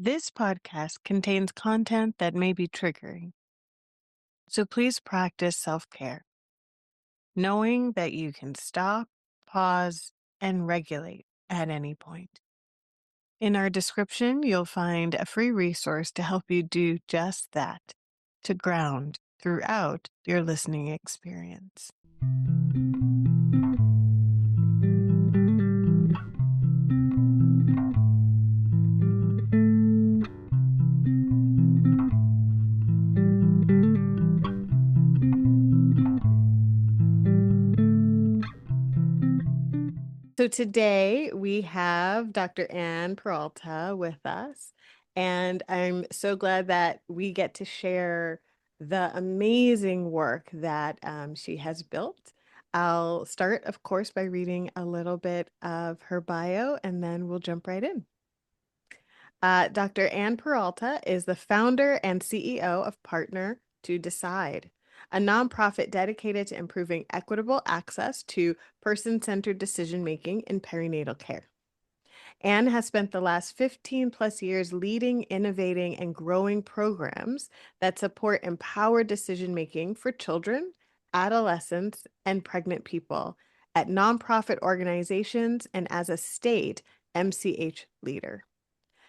This podcast contains content that may be triggering, so please practice self-care, knowing that you can stop, pause, and regulate at any point. In our description, you'll find a free resource to help you do just that, to ground throughout your listening experience. So today we have Dr. Ann Peralta with us, and I'm so glad that we get to share the amazing work that she has built. I'll start, of course, by reading a little bit of her bio, and then we'll jump right in. Dr. Ann Peralta is the founder and CEO of Partner to Decide, a nonprofit dedicated to improving equitable access to person-centered decision-making in perinatal care. Ann has spent the last 15 plus years leading, innovating, and growing programs that support empowered decision-making for children, adolescents, and pregnant people at nonprofit organizations and as a state MCH leader.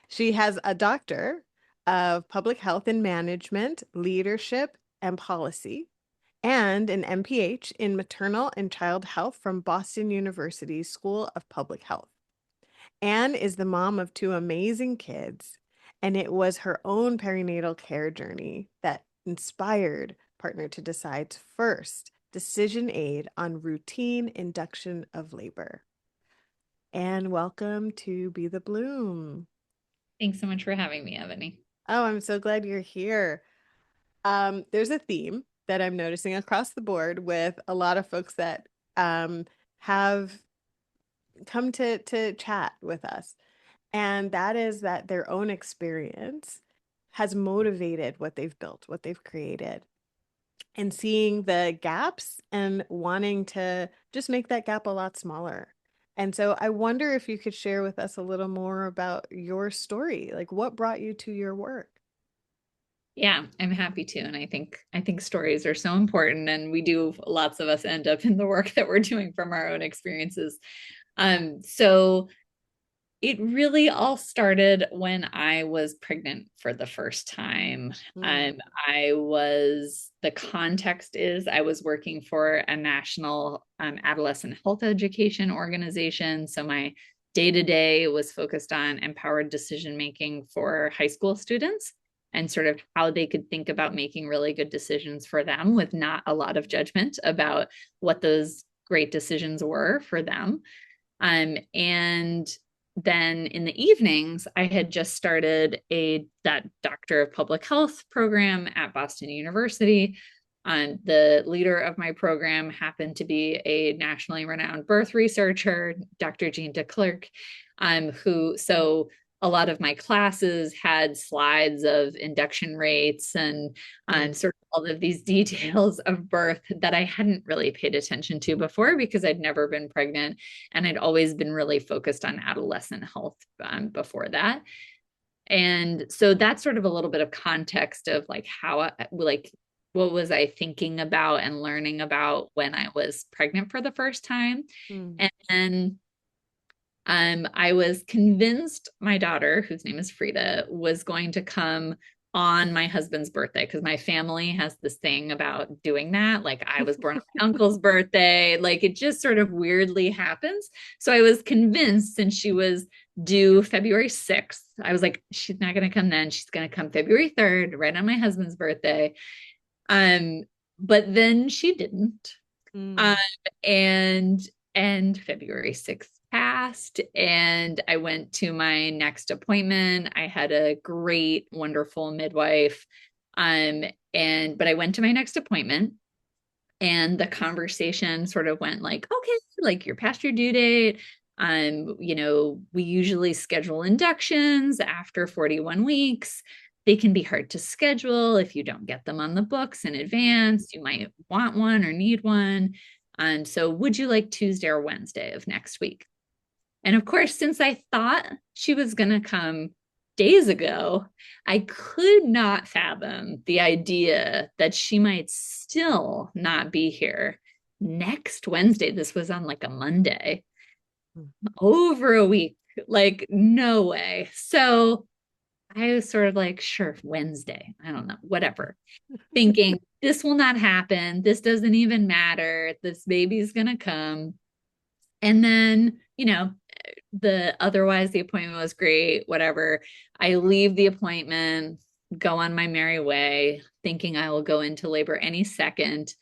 She has a doctor of public health and management, leadership, and policy, and an MPH in maternal and child health from Boston University's School of Public Health. Ann is the mom of two amazing kids, and it was her own perinatal care journey that inspired Partner to Decide's first decision aid on routine induction of labor. Ann, welcome to Be the Bloom. Thanks so much for having me, Ebony. Oh, I'm so glad you're here. There's a theme that I'm noticing across the board with a lot of folks that have come to chat with us, and that is that their own experience has motivated what they've built, what they've created, and seeing the gaps and wanting to just make that gap a lot smaller. And so I wonder if you could share with us a little more about your story, like what brought you to your work? Yeah, I'm happy to. And I think stories are so important. And lots of us end up in the work that we're doing from our own experiences. So it really all started when I was pregnant for the first time. Mm. The context is I was working for a national adolescent health education organization. So my day to day was focused on empowered decision making for high school students and sort of how they could think about making really good decisions for them with not a lot of judgment about what those great decisions were for them. And then in the evenings, I had just started that Doctor of Public Health program at Boston University. The leader of my program happened to be a nationally renowned birth researcher, Dr. Jean DeClercq, so a lot of my classes had slides of induction rates and sort of all of these details of birth that I hadn't really paid attention to before because I'd never been pregnant and I'd always been really focused on adolescent health before that. And so that's sort of a little bit of context of like what was I thinking about and learning about when I was pregnant for the first time. Mm. And then I was convinced my daughter, whose name is Frida, was going to come on my husband's birthday because my family has this thing about doing that. Like I was born on my uncle's birthday, like it just sort of weirdly happens. So I was convinced since she was due February 6th, I was like, she's not going to come then. She's going to come February 3rd, right on my husband's birthday. But then she didn't. Mm. And February 6th passed and I went to my next appointment. I had a great, wonderful midwife. But I went to my next appointment and the conversation sort of went like, okay, like you're past your due date. We usually schedule inductions after 41 weeks. They can be hard to schedule if you don't get them on the books in advance. You might want one or need one. So would you like Tuesday or Wednesday of next week? And of course, since I thought she was going to come days ago, I could not fathom the idea that she might still not be here next Wednesday. This was on like a Monday, over a week. Like, no way. So I was sort of like, sure, Wednesday. I don't know, whatever. Thinking this will not happen. This doesn't even matter. This baby's going to come. And then, the appointment was great, whatever. I leave the appointment, go on my merry way, thinking I will go into labor any second.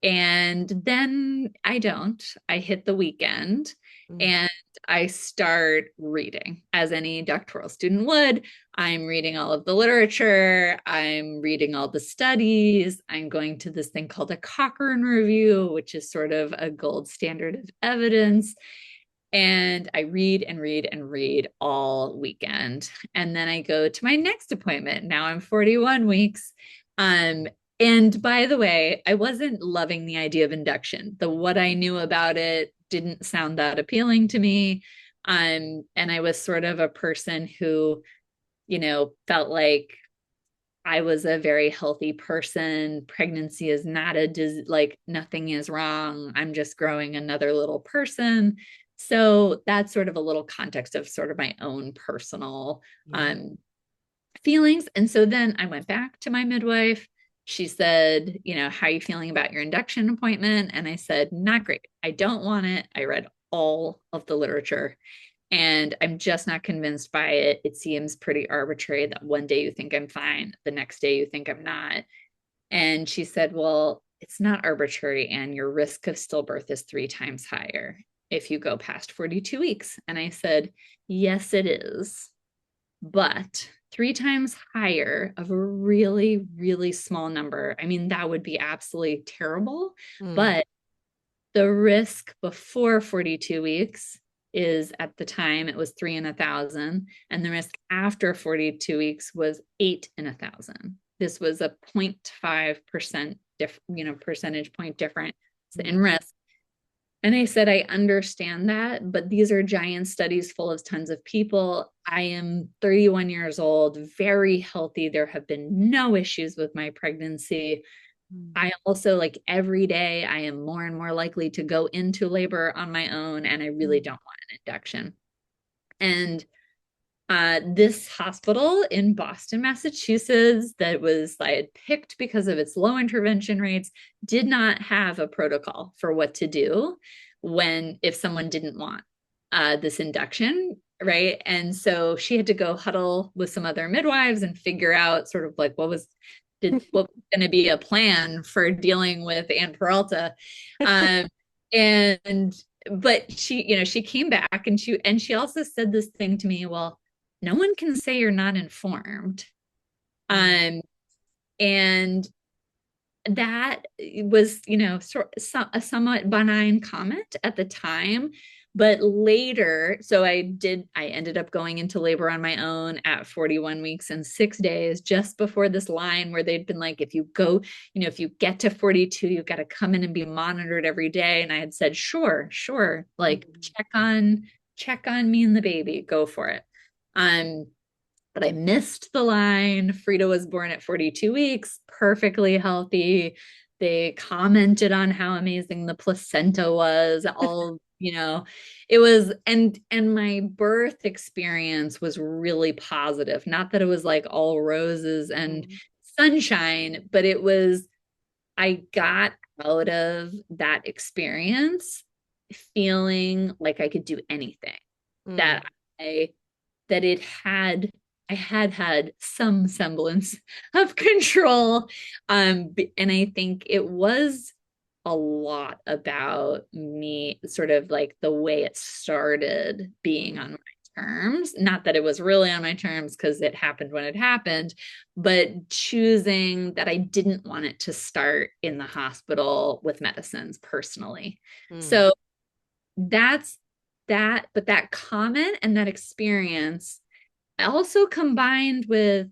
And then I don't. I hit the weekend Mm, and I start reading as any doctoral student would. I'm reading all of the literature, I'm reading all the studies, I'm going to this thing called a Cochrane review, which is sort of a gold standard of evidence. And I read and read and read all weekend. And then I go to my next appointment. Now I'm 41 weeks. Um, and by the way, I wasn't loving the idea of induction. The what I knew about it didn't sound that appealing to me. And I was sort of a person who, felt like I was a very healthy person. Pregnancy is not like nothing is wrong. I'm just growing another little person. So that's sort of a little context of sort of my own personal yeah. feelings. And so then I went back to my midwife. She said, how are you feeling about your induction appointment? And I said, not great. I don't want it. I read all of the literature and I'm just not convinced by it. It seems pretty arbitrary that one day you think I'm fine, the next day you think I'm not. And she said, well, it's not arbitrary, and your risk of stillbirth is 3 times higher if you go past 42 weeks. And I said, yes, it is. But 3 times higher of a really, really small number. I mean, that would be absolutely terrible. Mm, But the risk before 42 weeks is, at the time it was 3 in 1,000, and the risk after 42 weeks was 8 in 1,000. This was a 0.5% percentage point difference in mm, risk. And I said, I understand that, but these are giant studies full of tons of people. I am 31 years old, very healthy. There have been no issues with my pregnancy. mm, I also, like, every day I am more and more likely to go into labor on my own, and I really mm, don't want an induction. And this hospital in Boston, Massachusetts, that was I had picked because of its low intervention rates, did not have a protocol for what to do if someone didn't want this induction, right? And so she had to go huddle with some other midwives and figure out sort of like what was going to be a plan for dealing with Anne Peralta. Um, and but she came back and she also said this thing to me, well, no one can say you're not informed. mm, Um, and that was, a somewhat benign comment at the time. But later, so I ended up going into labor on my own at 41 weeks and 6 days, just before this line where they'd been like, if you get to 42, you've got to come in and be monitored every day. And I had said, sure, sure, like mm, check on me and the baby, go for it. Um, but I missed the line. Frida was born at 42 weeks, perfectly healthy. They commented on how amazing the placenta was, all, it was, and my birth experience was really positive. Not that it was like all roses and mm, sunshine, but I got out of that experience feeling like I could do anything, mm, that I that it had I had some semblance of control. And I think it was a lot about me, sort of like the way it started being mm, on my terms. Not that it was really on my terms because it happened when it happened, but choosing that I didn't want it to start in the hospital with medicines personally. mm, So that's but that comment and that experience also combined with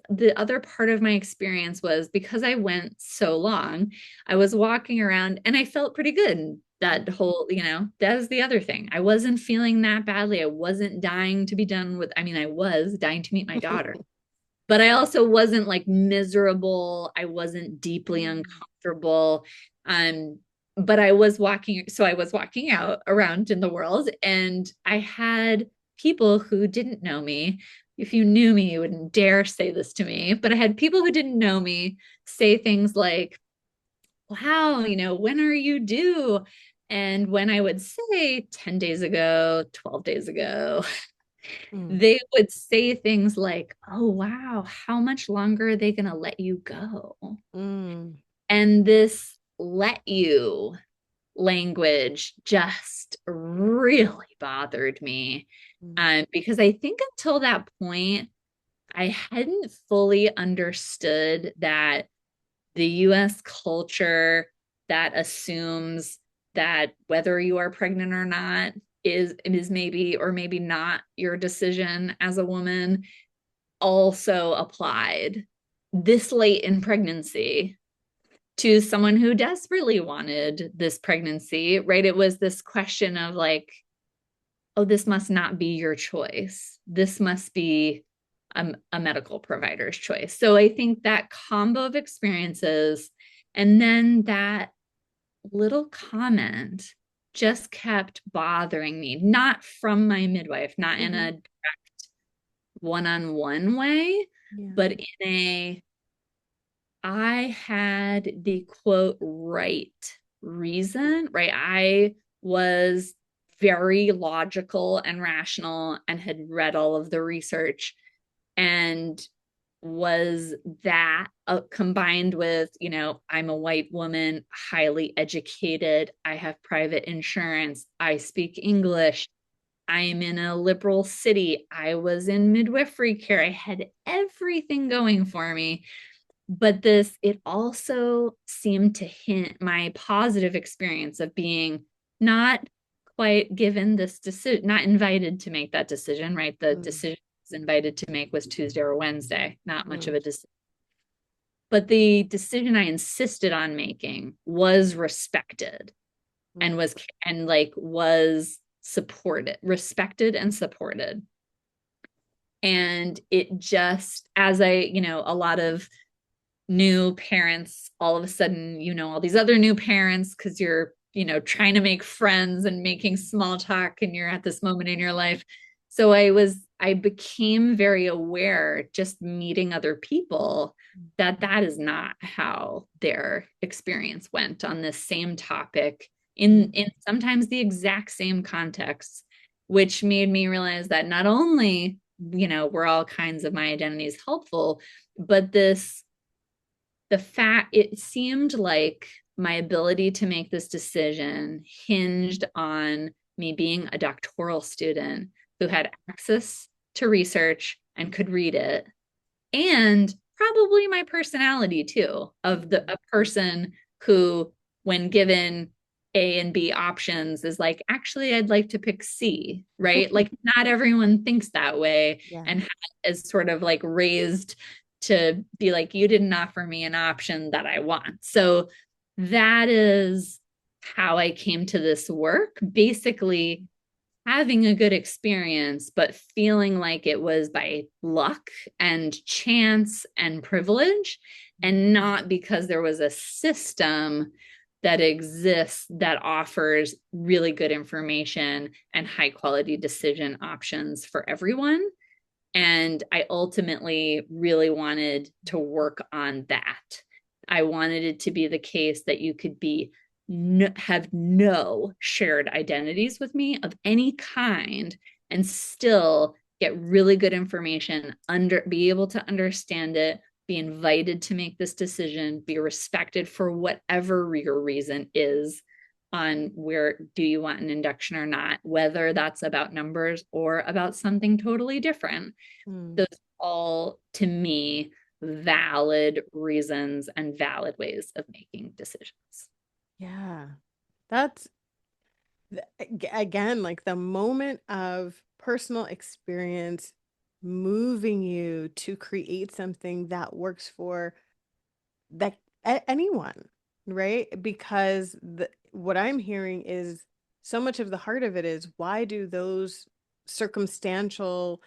the other part of my experience was, because I went so long, I was walking around and I felt pretty good. That Mm. whole, that is the other thing. I wasn't feeling that badly. I wasn't dying to be done with, I mean, I was dying to meet my daughter, but I also wasn't like miserable. I wasn't deeply uncomfortable. Um, but I was walking out around in the world, and I had people who didn't know me. If you knew me, you wouldn't dare say this to me, but I had people who didn't know me say things like, wow, when are you due? And when I would say 10 days ago, 12 days ago, Mm. they would say things like, oh, wow, how much longer are they going to let you go? Mm. And this let you language just really bothered me. Mm. Because I think until that point, I hadn't fully understood that the US culture that assumes that whether you are pregnant or not is maybe or maybe not your decision as a woman also applied this late in pregnancy to someone who desperately wanted this pregnancy, right? It was this question of like, oh, this must not be your choice. This must be a medical provider's choice. So I think that combo of experiences and then that little comment just kept bothering me, not from my midwife, not in Mhm. a one-on-one way, Yeah. but in a, I had the quote right reason, right? I was very logical and rational and had read all of the research, and was that combined with, I'm a white woman, highly educated, I have private insurance, I speak English, I am in a liberal city, I was in midwifery care, I had everything going for me. But it also seemed to hint my positive experience of being not quite given this decision, not invited to make that decision, right? The Mm. decision I was invited to make was Tuesday or Wednesday, not much of Mm. a decision. But the decision I insisted on making was respected and Mm. was supported, respected and supported. And it just, as a lot of new parents, all of a sudden, all these other new parents because you're, trying to make friends and making small talk and you're at this moment in your life. So I became very aware just meeting other people that that is not how their experience went on this same topic Mm. in sometimes the exact same contexts, which made me realize that not only, were all kinds of my identities helpful, but the fact it seemed like my ability to make this decision hinged on me being a doctoral student who had access to research and could read it, and probably my personality too, of a person who, when given A and B options, is like, actually I'd like to pick C, right? Like not everyone thinks that way, Yeah. and is sort of like raised to be like, you didn't offer me an option that I want. So that is how I came to this work, basically having a good experience, but feeling like it was by luck and chance and privilege, and not because there was a system that exists that offers really good information and high quality decision options for everyone. And I ultimately really wanted to work on that. I wanted it to be the case that you could have no shared identities with me of any kind and still get really good information, be able to understand it, be invited to make this decision, be respected for whatever your reason is on where do you want an induction or not, whether that's about numbers or about something totally different. Mm. Those all, to me, valid reasons and valid ways of making decisions. Yeah. That's again, like the moment of personal experience moving you to create something that works for that anyone, right? Because what I'm hearing is so much of the heart of it is why do those circumstantial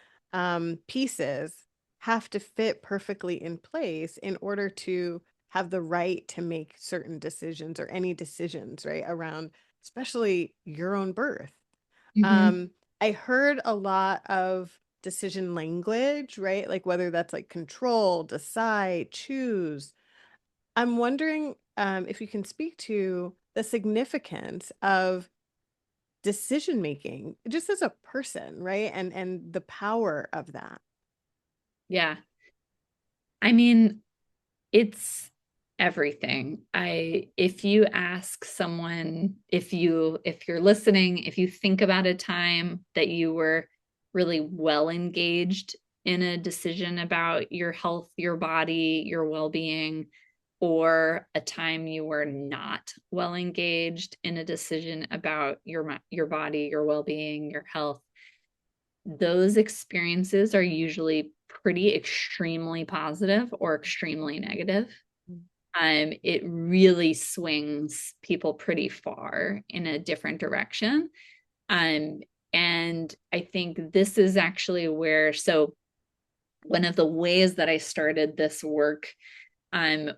pieces have to fit perfectly in place in order to have the right to make certain decisions or any decisions, right? Around especially your own birth. Mm-hmm. Um, I heard a lot of decision language, right? Like whether that's like control, decide, choose. I'm wondering if you can speak to the significance of decision making just as a person, right? And the power of that. Yeah. I mean, it's everything. If you ask someone, if you're listening, if you think about a time that you were really well engaged in a decision about your health, your body, your well-being, or a time you were not well engaged in a decision about your body, your well-being, your health, those experiences are usually pretty extremely positive or extremely negative. It really swings people pretty far in a different direction. Um, and I think this is actually where, so one of the ways that I started this work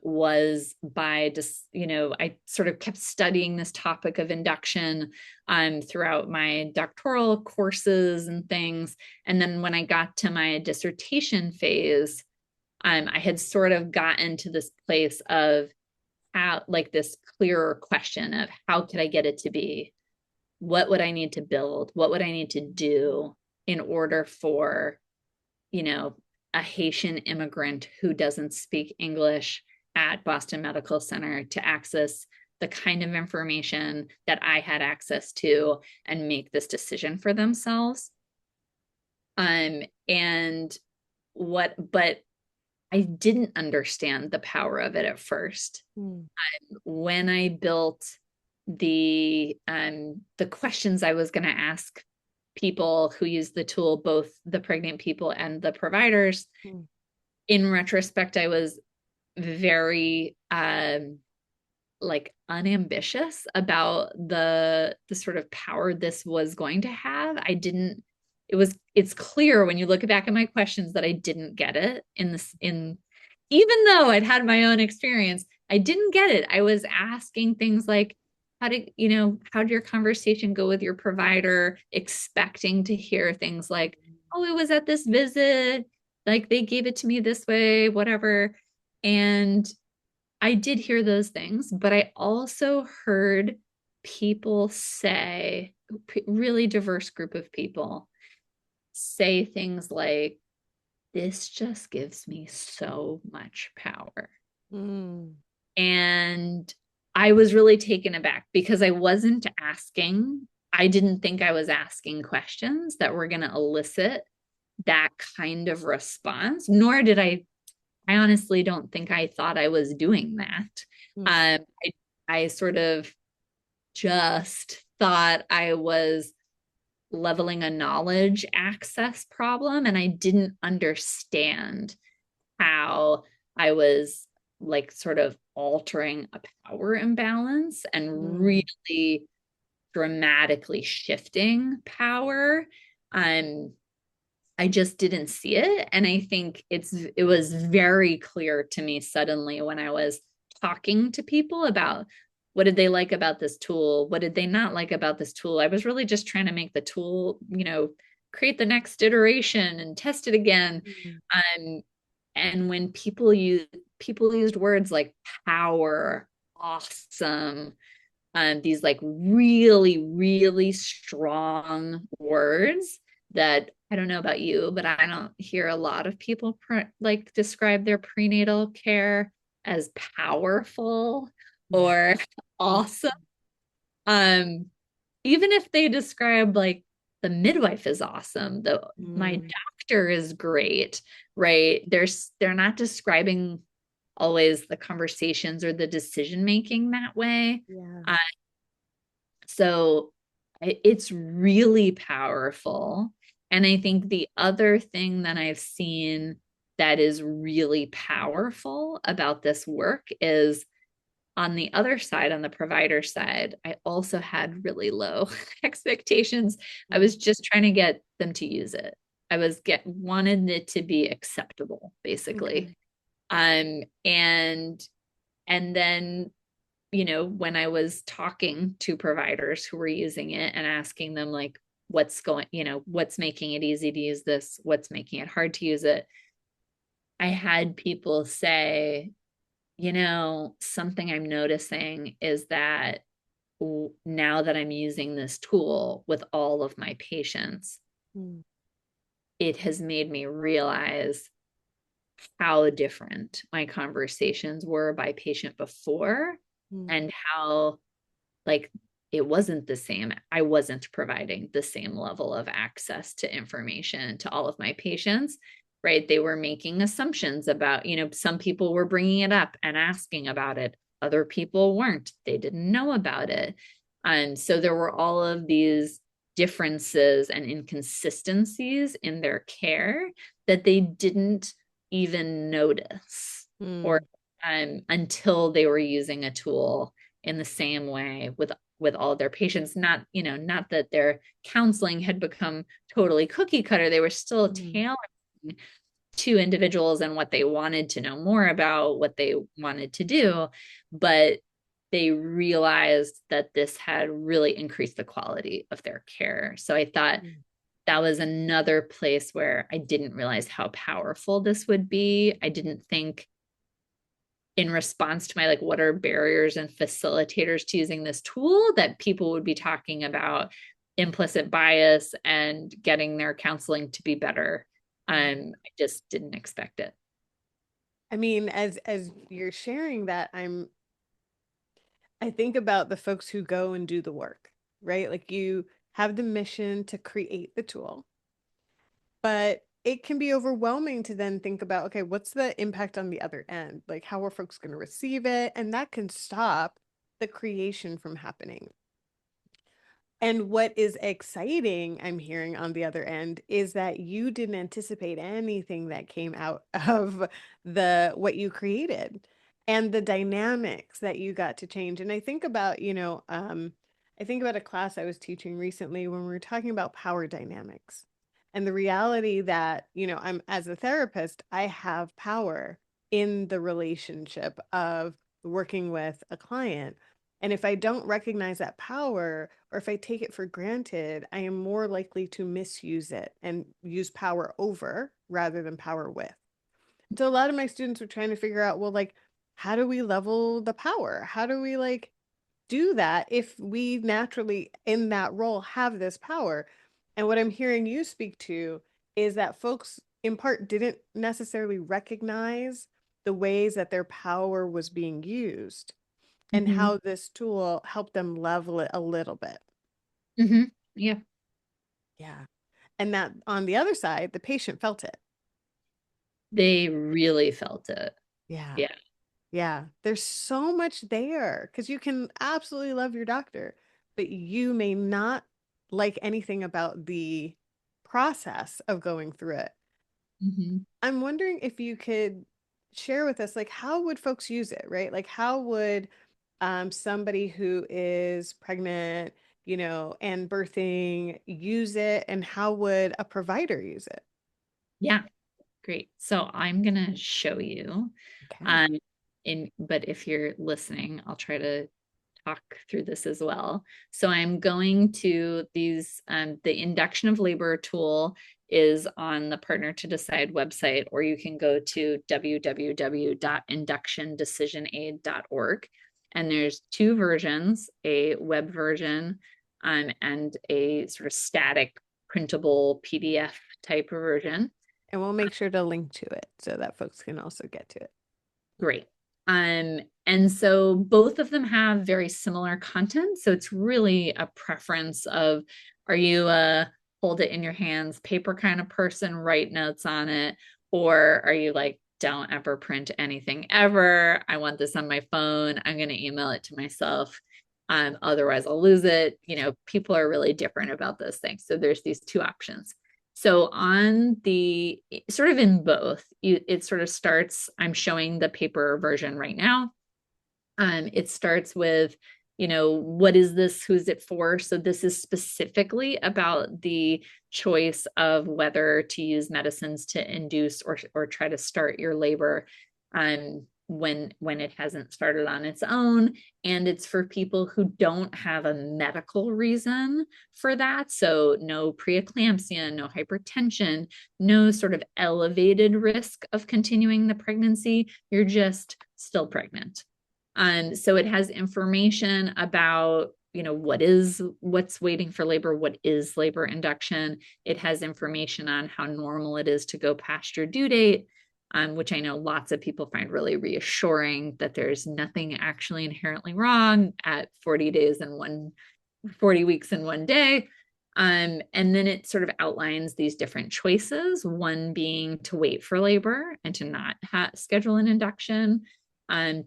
was by just, I sort of kept studying this topic of induction throughout my doctoral courses and things. And then when I got to my dissertation phase, I had sort of gotten to this place of how, like, this clearer question of how could I get it to be? What would I need to build? What would I need to do in order for, you know, a Haitian immigrant who doesn't speak English at Boston Medical Center to access the kind of information that I had access to and make this decision for themselves. And but I didn't understand the power of it at first. Mm, When I built the questions I was going to ask people who use the tool, both the pregnant people and the providers, mm, in retrospect, I was very like unambitious about the sort of power this was going to have. I didn't it's clear when you look back at my questions that I didn't get it in this in even though I'd had my own experience, I didn't get it. I was asking things like how did your conversation go with your provider, expecting to hear things like, oh, it was at this visit, like they gave it to me this way, whatever. And I did hear those things, but I also heard people say, really diverse group of people say things like, this just gives me so much power. mm, And I was really taken aback because I didn't think I was asking questions that were going to elicit that kind of response, nor did I honestly don't think I thought I was doing that. mm, I sort of just thought I was leveling a knowledge access problem, and I didn't understand how I was like sort of altering a power imbalance and mm, really dramatically shifting power. Um, I just didn't see it. And I think it was very clear to me suddenly when I was talking to people about what did they like about this tool? What did they not like about this tool? I was really just trying to make the tool, create the next iteration and test it again. mm, Um, and when people used words like power, awesome, these like really, really strong words that I don't know about you, but I don't hear a lot of people like describe their prenatal care as powerful mm, or awesome. Um, Even if they describe like the midwife is awesome, my mm, doctor is great, right? They're not describing always the conversations or the decision making that way. yeah. Uh, so it's really powerful. And I think the other thing that I've seen that is really powerful about this work is On the other side, on the provider side, I also had really low expectations. I Mm, was just trying to get them to use it. I was wanted it to be acceptable, basically. okay. And then, when I was talking to providers who were using it and asking them like what's making it easy to use this, what's making it hard to use it, I had people say, something I'm noticing is that now that I'm using this tool with all of my patients, Mm, it has made me realize how different my conversations were by patient before, mm, and how, like, it wasn't the same. I wasn't providing the same level of access to information to all of my patients, right? They were making assumptions about, some people were bringing it up and asking about it. Other people weren't. They didn't know about it. And so there were all of these differences and inconsistencies in their care that they didn't even notice, or mm, until they were using a tool in the same way with all their patients. Not that their counseling had become totally cookie cutter. They were still mm, tailoring to individuals and what they wanted to know more about, what they wanted to do, but they realized that this had really increased the quality of their care. So I thought mm, that was another place where I didn't realize how powerful this would be. I didn't think, in response to my, like, what are barriers and facilitators to using this tool, that people would be talking about implicit bias and getting their counseling to be better. mm. I just didn't expect it. I mean, as you're sharing that, I think about the folks who go and do the work, right? Like you have the mission to create the tool, but it can be overwhelming to then think about, okay, what's the impact on the other end? Like, how are folks going to receive it? And that can stop the creation from happening. And what is exciting, I'm hearing on the other end, is that you didn't anticipate anything that came out of the what you created and the dynamics that you got to change. And I think about, I think about a class I was teaching recently when we were talking about power dynamics and the reality that, I'm as a therapist, I have power in the relationship of working with a client. And if I don't recognize that power, or if I take it for granted, I am more likely to misuse it and use power over rather than power with. So a lot of my students were trying to figure out, well, like, how do we level the power? How do we like do that if we naturally in that role have this power? And what I'm hearing you speak to is that folks in part didn't necessarily recognize the ways that their power was being used and Mm-hmm. how this tool helped them level it a little bit. Mm-hmm. Yeah, Yeah. And that on the other side, the patient felt it. they really felt it. Yeah. Yeah. Yeah. There's so much there because you can absolutely love your doctor, but you may not like anything about the process of going through it. Mm-hmm. I'm wondering if you could share with us, like, how would folks use it, right? Like, how would somebody who is pregnant, and birthing use it, and how would a provider use it? Yeah, great. So I'm gonna show you. Okay. Um, but if you're listening, I'll try to talk through this as well. So I'm going to these, the induction of labor tool is on the Partner to Decide website, or you can go to www.inductiondecisionaid.org. And there's two versions, a web version, and a sort of static printable PDF type version. And we'll make sure to link to it so that folks can also get to it. Great. And so both of them have very similar content. So it's really a preference of, are you a hold it in your hands paper kind of person, write notes on it, or are you like, don't ever print anything ever. I want this on my phone. I'm going to email it to myself. Otherwise I'll lose it. People are really different about those things. So there's these two options. So on the sort of in both, it sort of starts, I'm showing the paper version right now. It starts with, what is this? Who's it for? So this is specifically about the choice of whether to use medicines to induce or try to start your labor when it hasn't started on its own. And it's for people who don't have a medical reason for that. So no preeclampsia, no hypertension, no sort of elevated risk of continuing the pregnancy. You're just still pregnant. So it has information about, what's waiting for labor, what is labor induction. It has information on how normal it is to go past your due date, which I know lots of people find really reassuring that there's nothing actually inherently wrong at 40 days and 40 weeks in one day. And then it sort of outlines these different choices, one being to wait for labor and to not schedule an induction,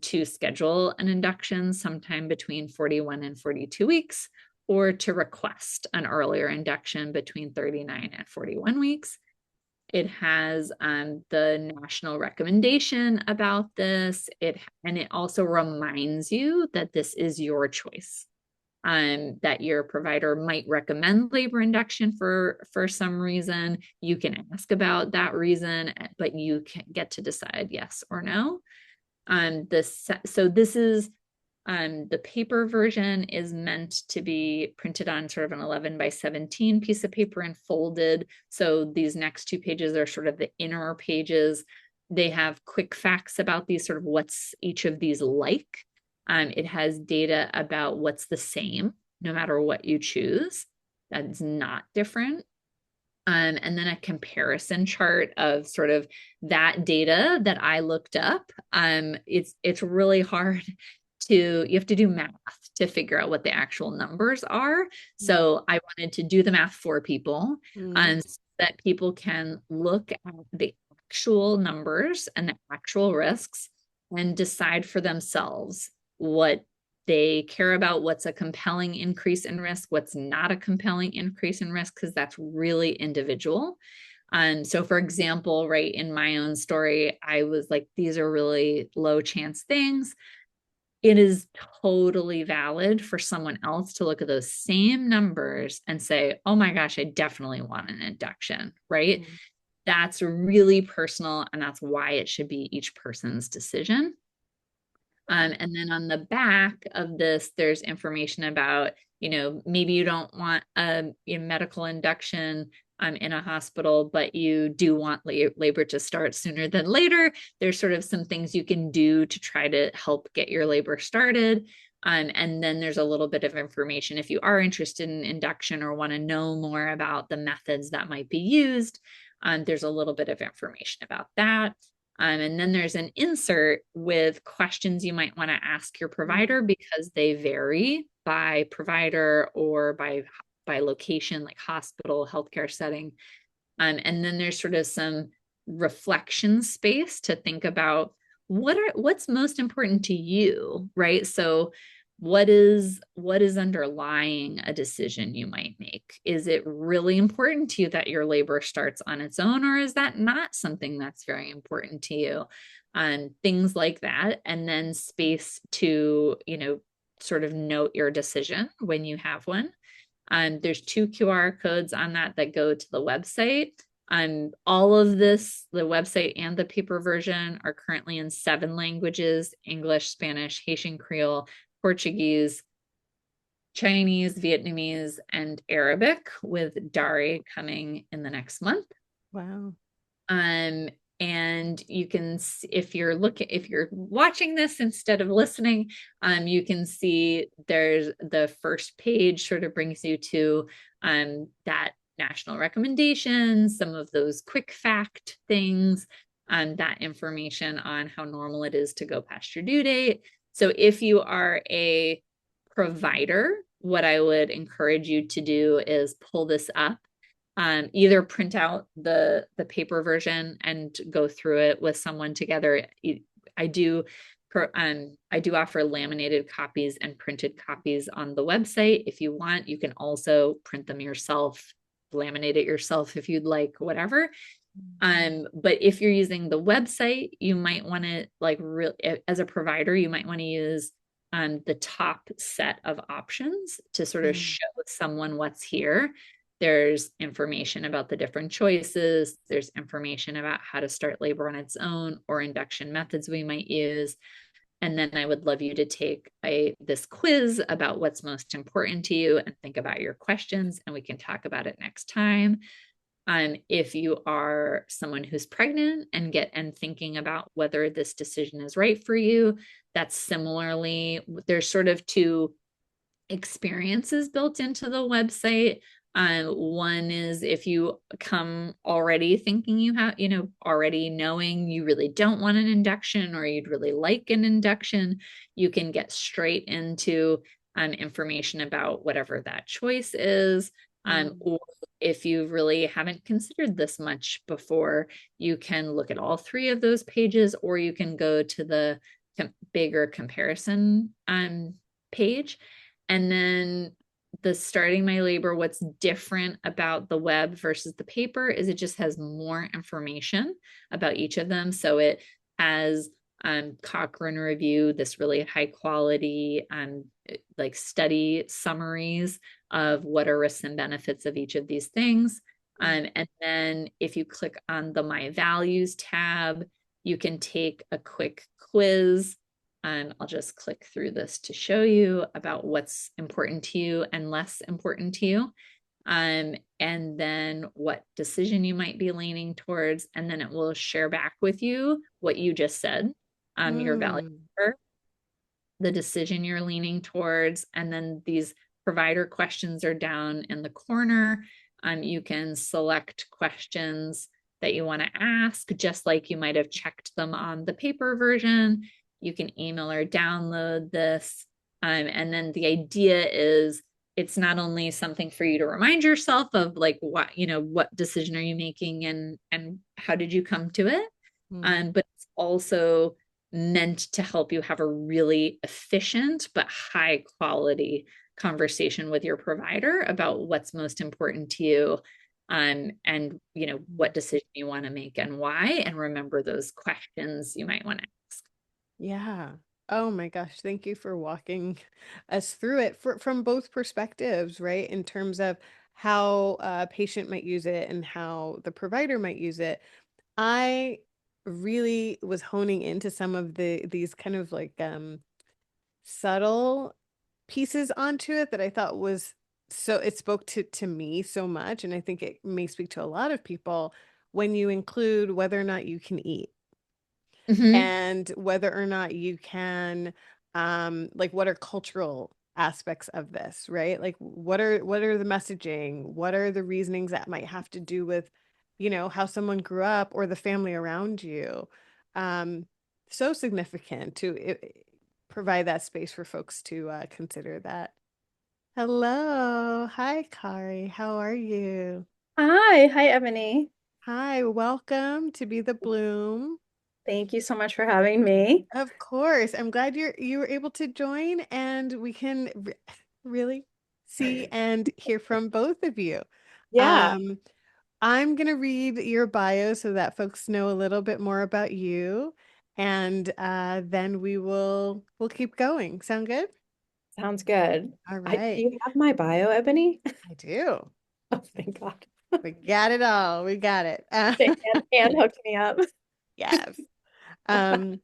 to schedule an induction sometime between 41 and 42 weeks, or to request an earlier induction between 39 and 41 weeks. It has the national recommendation about this. And it also reminds you that this is your choice. That your provider might recommend labor induction for some reason. You can ask about that reason, but you can get to decide yes or no. So this is the paper version is meant to be printed on sort of an 11 by 17 piece of paper and folded. So these next two pages are sort of the inner pages. They have quick facts about these, sort of what's each of these like. It has data about what's the same, no matter what you choose. That's not different. And then a comparison chart of sort of that data that I looked up. It's really hard you have to do math to figure out what the actual numbers are. So I wanted to do the math for people, so that people can look at the actual numbers and the actual risks and decide for themselves what they care about, what's a compelling increase in risk, what's not a compelling increase in risk, because that's really individual. So for example, right in my own story, I was like, these are really low chance things. It is totally valid for someone else to look at those same numbers and say, oh my gosh, I definitely want an induction, right? That's really personal, and that's why it should be each person's decision. And then on the back of this, there's information about, maybe you don't want a medical induction in a hospital, but you do want labor to start sooner than later. There's sort of some things you can do to try to help get your labor started. And then there's a little bit of information if you are interested in induction or want to know more about the methods that might be used. There's a little bit of information about that. And then there's an insert with questions you might want to ask your provider, because they vary by provider or by location, like hospital, healthcare setting. And then there's sort of some reflection space to think about what's most important to you, right? So what is underlying a decision you might make? Is it really important to you that your labor starts on its own, or is that not something that's very important to you? Things like that. And then space to, sort of note your decision when you have one. There's 2 QR codes on that go to the website. All of this, the website and the paper version, are currently in 7 languages: English, Spanish, Haitian Creole, Portuguese, Chinese, Vietnamese, and Arabic, with Dari coming in the next month. Wow. And you can, if you're watching this instead of listening, you can see there's the first page sort of brings you to that national recommendations, some of those quick fact things, that information on how normal it is to go past your due date. So if you are a provider, what I would encourage you to do is pull this up. Either print out the paper version and go through it with someone together. I do offer laminated copies and printed copies on the website. If you want, you can also print them yourself, laminate it yourself if you'd like, whatever. But if you're using the website, you might want to, as a provider, you might want to use the top set of options to sort of Mm, show someone what's here. There's information about the different choices. There's information about how to start labor on its own or induction methods we might use. And then I would love you to take this quiz about what's most important to you and think about your questions, and we can talk about it next time. If you are someone who's pregnant and thinking about whether this decision is right for you, that's similarly, there's sort of two experiences built into the website. One is if you come already thinking you have, already knowing you really don't want an induction or you'd really like an induction, you can get straight into information about whatever that choice is. mm, Or if you really haven't considered this much before, you can look at all three of those pages, or you can go to the bigger comparison page. And then the starting my labor, what's different about the web versus the paper is it just has more information about each of them. So it has Cochrane review, this really high quality like study summaries of what are risks and benefits of each of these things. mm, And then if you click on the My Values tab, you can take a quick quiz. I'll just click through this to show you about what's important to you and less important to you. And then what decision you might be leaning towards. And then it will share back with you what you just said, your value, mm, the decision you're leaning towards. And then these provider questions are down in the corner. You can select questions that you want to ask, just like you might have checked them on the paper version. You can email or download this. And then the idea is it's not only something for you to remind yourself of like what decision are you making and how did you come to it, mm. but it's also meant to help you have a really efficient but high quality conversation with your provider about what's most important to you, and what decision you want to make and why, and remember those questions you might want to ask. Yeah. Oh my gosh. Thank you for walking us through it from both perspectives, right? In terms of how a patient might use it and how the provider might use it. I really was honing into some of these kind of like subtle pieces onto it that I thought was so it spoke to me so much, and I think it may speak to a lot of people when you include whether or not you can eat Mm-hmm. and whether or not you can like what are cultural aspects of this, right? Like what are the messaging, what are the reasonings that might have to do with how someone grew up or the family around you. um so significant to provide that space for folks to consider that. Hello, hi Kari, how are you? Hi, Ebony. Hi, welcome to Be the Bloom. Thank you so much for having me. Of course. I'm glad you were able to join and we can really see and hear from both of you. Yeah, Um, I'm gonna read your bio so that folks know a little bit more about you, and then we'll keep going. Sound good? sounds good. All Do right. you have my bio, Ebony? I do. Oh, thank God. We got it all. We got it. And hooked me up. Yes. Um,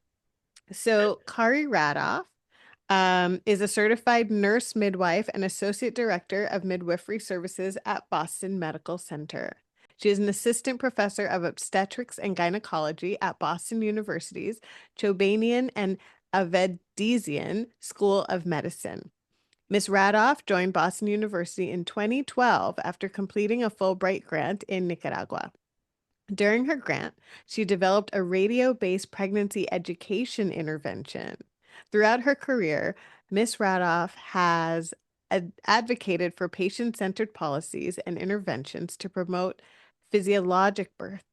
so Kari Radoff is a certified nurse midwife and associate director of midwifery services at Boston Medical Center. She is an assistant professor of obstetrics and gynecology at Boston University's Chobanian and Avedisian School of Medicine. Ms. Radoff joined Boston University in 2012 after completing a Fulbright grant in Nicaragua. During her grant, she developed a radio-based pregnancy education intervention. Throughout her career, Ms. Radoff has advocated for patient-centered policies and interventions to promote physiologic birth.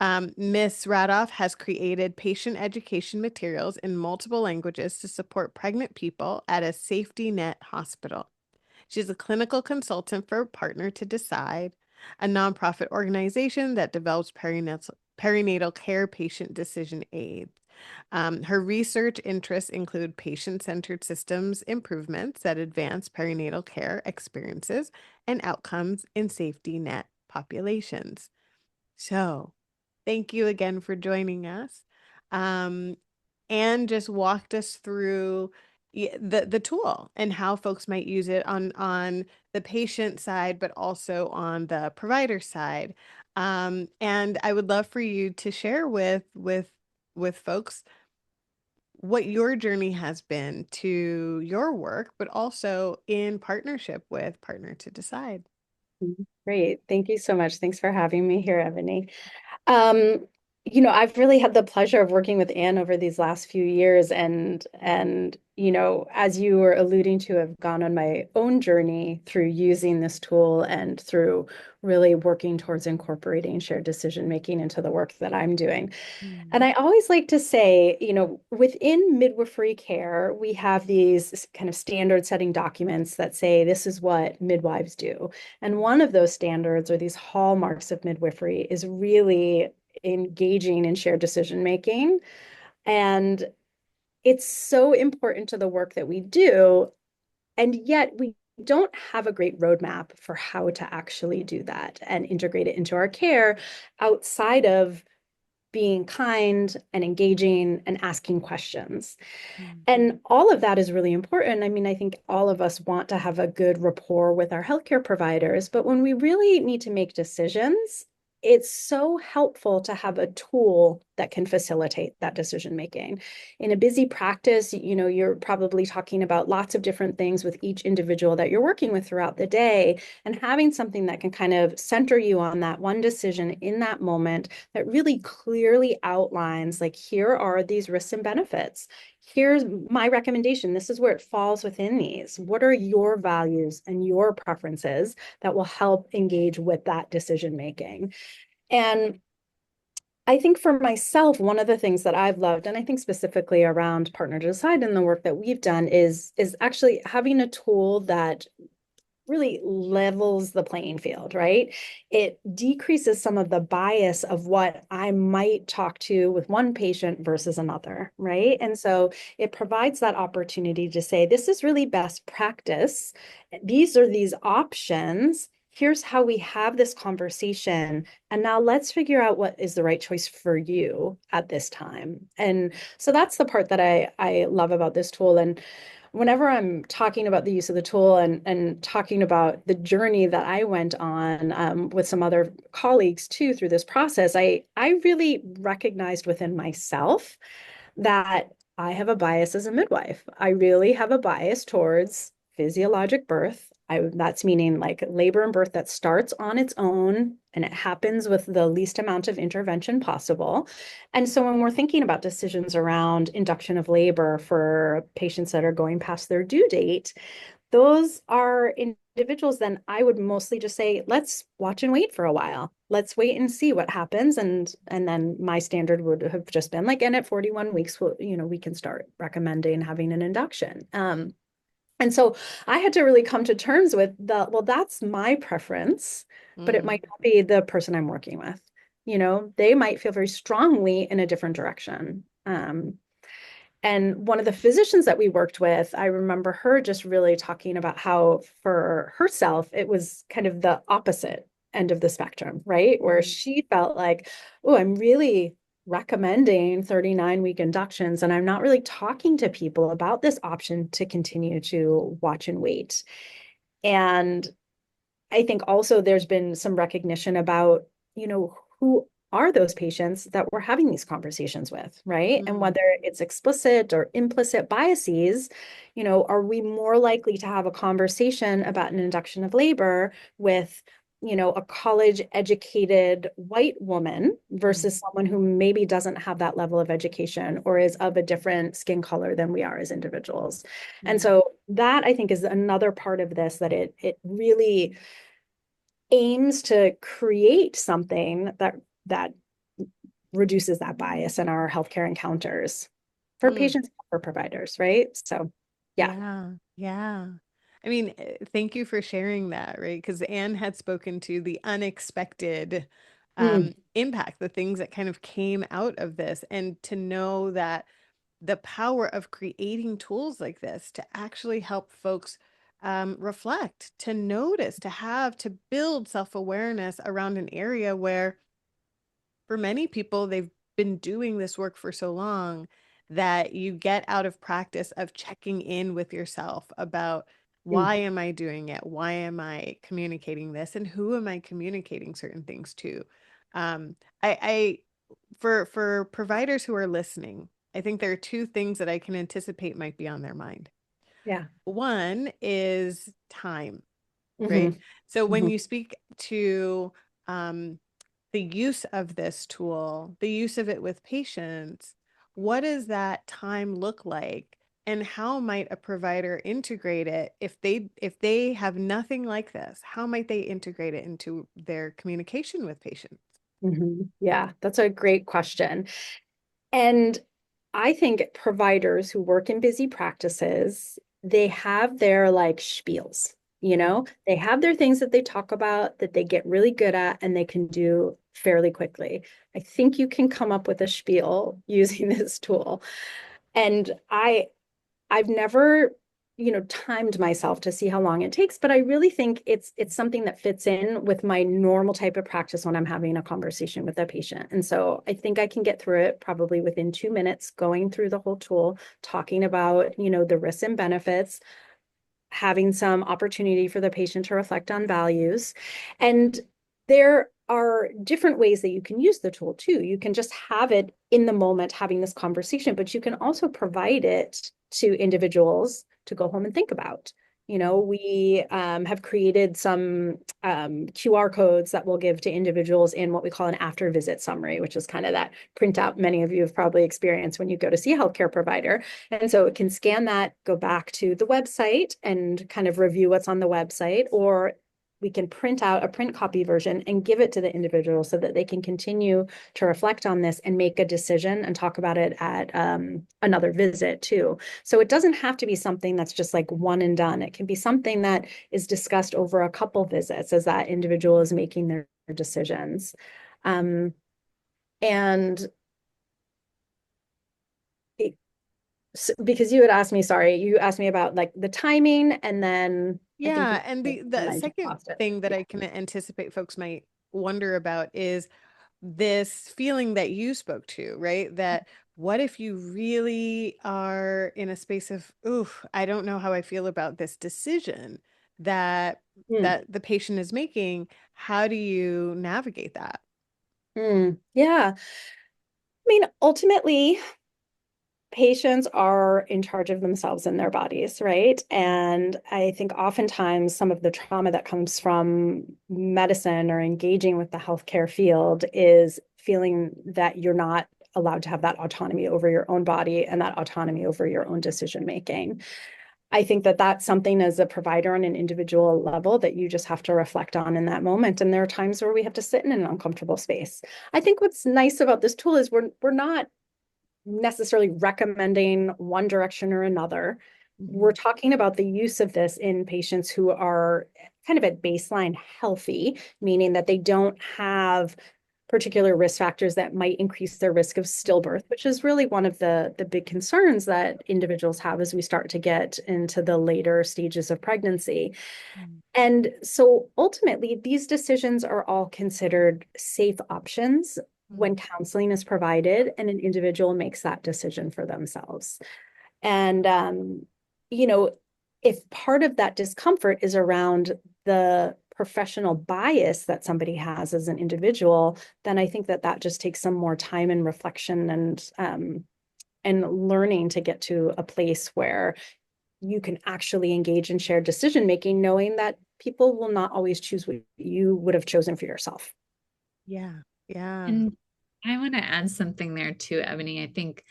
Ms. Radoff has created patient education materials in multiple languages to support pregnant people at a safety net hospital. She's a clinical consultant for Partner to Decide, a nonprofit organization that develops perinatal care patient decision aids. Her research interests include patient-centered systems improvements that advance perinatal care experiences and outcomes in safety net populations. So, thank you again for joining us. Um, and just walked us through the tool and how folks might use it on the patient side, but also on the provider side. And I would love for you to share with folks what your journey has been to your work, but also in partnership with Partner to Decide. Great. Thank you so much. Thanks for having me here, Ebony. Um, I've really had the pleasure of working with Anne over these last few years and as you were alluding to, I've gone on my own journey through using this tool and through really working towards incorporating shared decision making into the work that I'm doing. And I always like to say, within midwifery care, we have these kind of standard setting documents that say this is what midwives do. And one of those standards or these hallmarks of midwifery is really engaging in shared decision making. And it's so important to the work that we do. And yet we don't have a great roadmap for how to actually do that and integrate it into our care outside of being kind and engaging and asking questions. Mm. And all of that is really important. I mean, I think all of us want to have a good rapport with our healthcare providers, but when we really need to make decisions, it's so helpful to have a tool that can facilitate that decision making. In a busy practice, you're probably talking about lots of different things with each individual that you're working with throughout the day, and having something that can kind of center you on that one decision in that moment that really clearly outlines, like, here are these risks and benefits. Here's my recommendation. This is where it falls within these. What are your values and your preferences that will help engage with that decision making? And I think for myself, one of the things that I've loved, and I think specifically around Partner to Decide and the work that we've done, is actually having a tool that really levels the playing field, right? It decreases some of the bias of what I might talk to with one patient versus another, right? And so it provides that opportunity to say, this is really best practice. These are these options. Here's how we have this conversation. And now let's figure out what is the right choice for you at this time. And so that's the part that I love about this tool. And whenever I'm talking about the use of the tool and talking about the journey that I went on with some other colleagues too through this process, I really recognized within myself that I have a bias as a midwife. I really have a bias towards physiologic birth. That's meaning like labor and birth that starts on its own and it happens with the least amount of intervention possible. And so when we're thinking about decisions around induction of labor for patients that are going past their due date, those are individuals, then I would mostly just say, let's watch and wait for a while. Let's wait and see what happens. And then my standard would have just been like, and at 41 weeks, we can start recommending having an induction. And so I had to really come to terms with well, that's my preference, but it might not be the person I'm working with. They might feel very strongly in a different direction. And one of the physicians that we worked with, I remember her just really talking about how for herself, it was kind of the opposite end of the spectrum, right? Where she felt like, oh, I'm really recommending 39-week inductions, and I'm not really talking to people about this option to continue to watch and wait. And I think also there's been some recognition about, who are those patients that we're having these conversations with, right? And whether it's explicit or implicit biases, are we more likely to have a conversation about an induction of labor with, a college educated white woman versus someone who maybe doesn't have that level of education or is of a different skin color than we are as individuals. And so that, I think, is another part of this, that it really aims to create something that reduces that bias in our healthcare encounters for patients, for providers, right? So, yeah. Yeah, yeah. I mean, thank you for sharing that, right? Because Anne had spoken to the unexpected Mm. impact, the things that kind of came out of this, and to know that the power of creating tools like this to actually help folks reflect, to notice, to build self-awareness around an area where for many people, they've been doing this work for so long that you get out of practice of checking in with yourself about why Mm. am I doing it? Why am I communicating this? And who am I communicating certain things to? I for providers who are listening, I think there are two things that I can anticipate might be on their mind. Yeah. One is time, right? Hmm. So when Hmm. you speak to um, the use of this tool, the use of it with patients, what does that time look like? And how might a provider integrate it if they have nothing like this? How might they integrate it into their communication with patients? Hmm. Yeah, that's a great question. And I think providers who work in busy practices, they have their like spiels, Mm, they have their things that they talk about that they get really good at and they can do fairly quickly. I think you can come up with a spiel using this tool. And I've never, timed myself to see how long it takes, but I really think it's something that fits in with my normal type of practice when I'm having a conversation with a patient. And so I think I can get through it probably within 2 minutes, going through the whole tool, talking about, the risks and benefits, having some opportunity for the patient to reflect on values. And there are different ways that you can use the tool too. You can just have it in the moment having this conversation, but you can also provide it to individuals to go home and think about. We have created some QR codes that we'll give to individuals in what we call an after visit summary, which is kind of that printout many of you have probably experienced when you go to see a healthcare provider. And so it can scan that, go back to the website and kind of review what's on the website, or we can print out a print copy version and give it to the individual so that they can continue to reflect on this and make a decision and talk about it at another visit too. So it doesn't have to be something that's just like one and done. It can be something that is discussed over a couple visits as that individual is making their decisions. Um, and it, because you had asked me, sorry, you asked me about like the timing, and then I think yeah, and the and I just second lost it. thing that Yeah. I can anticipate folks might wonder about is this feeling that you spoke to, right? That what if you really are in a space of, ooh, I don't know how I feel about this decision that Mm. the patient is making. How do you navigate that? Mm. Yeah. I mean, ultimately, patients are in charge of themselves and their bodies, right? And I think oftentimes some of the trauma that comes from medicine or engaging with the healthcare field is feeling that you're not allowed to have that autonomy over your own body and that autonomy over your own decision making. I think that that's something as a provider on an individual level that you just have to reflect on in that moment. And there are times where we have to sit in an uncomfortable space. I think what's nice about this tool is we're not necessarily recommending one direction or another. We're Mhm. talking about the use of this in patients who are kind of at baseline healthy, meaning that they don't have particular risk factors that might increase their risk of stillbirth, which is really one of the big concerns that individuals have as we start to get into the later stages of pregnancy. Mhm. And so ultimately, these decisions are all considered safe options when Mhm. counseling is provided and an individual makes that decision for themselves. And, you know, if part of that discomfort is around the professional bias that somebody has as an individual, then I think that that just takes some more time and reflection and learning to get to a place where you can actually engage in shared decision making, knowing that people will not always choose what you would have chosen for yourself. Yeah, yeah. And I want to add something there too, Ebony. I think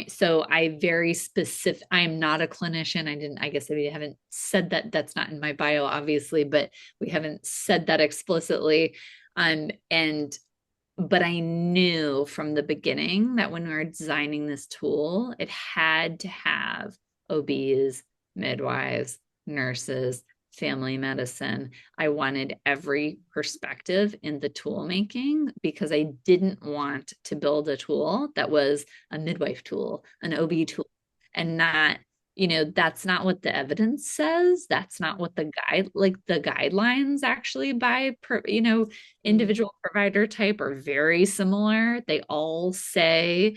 so I very specific, I'm not a clinician. I guess I haven't said that. That's not in my bio, obviously, but we haven't said that explicitly. And but I knew from the beginning that when we were designing this tool, it had to have OBs, midwives, nurses, family medicine. I wanted every perspective in the tool making because I didn't want to build a tool that was a midwife tool, an OB tool, and not, that's not what the evidence says. That's not what the guidelines actually by, Mm, individual provider type are very similar. They all say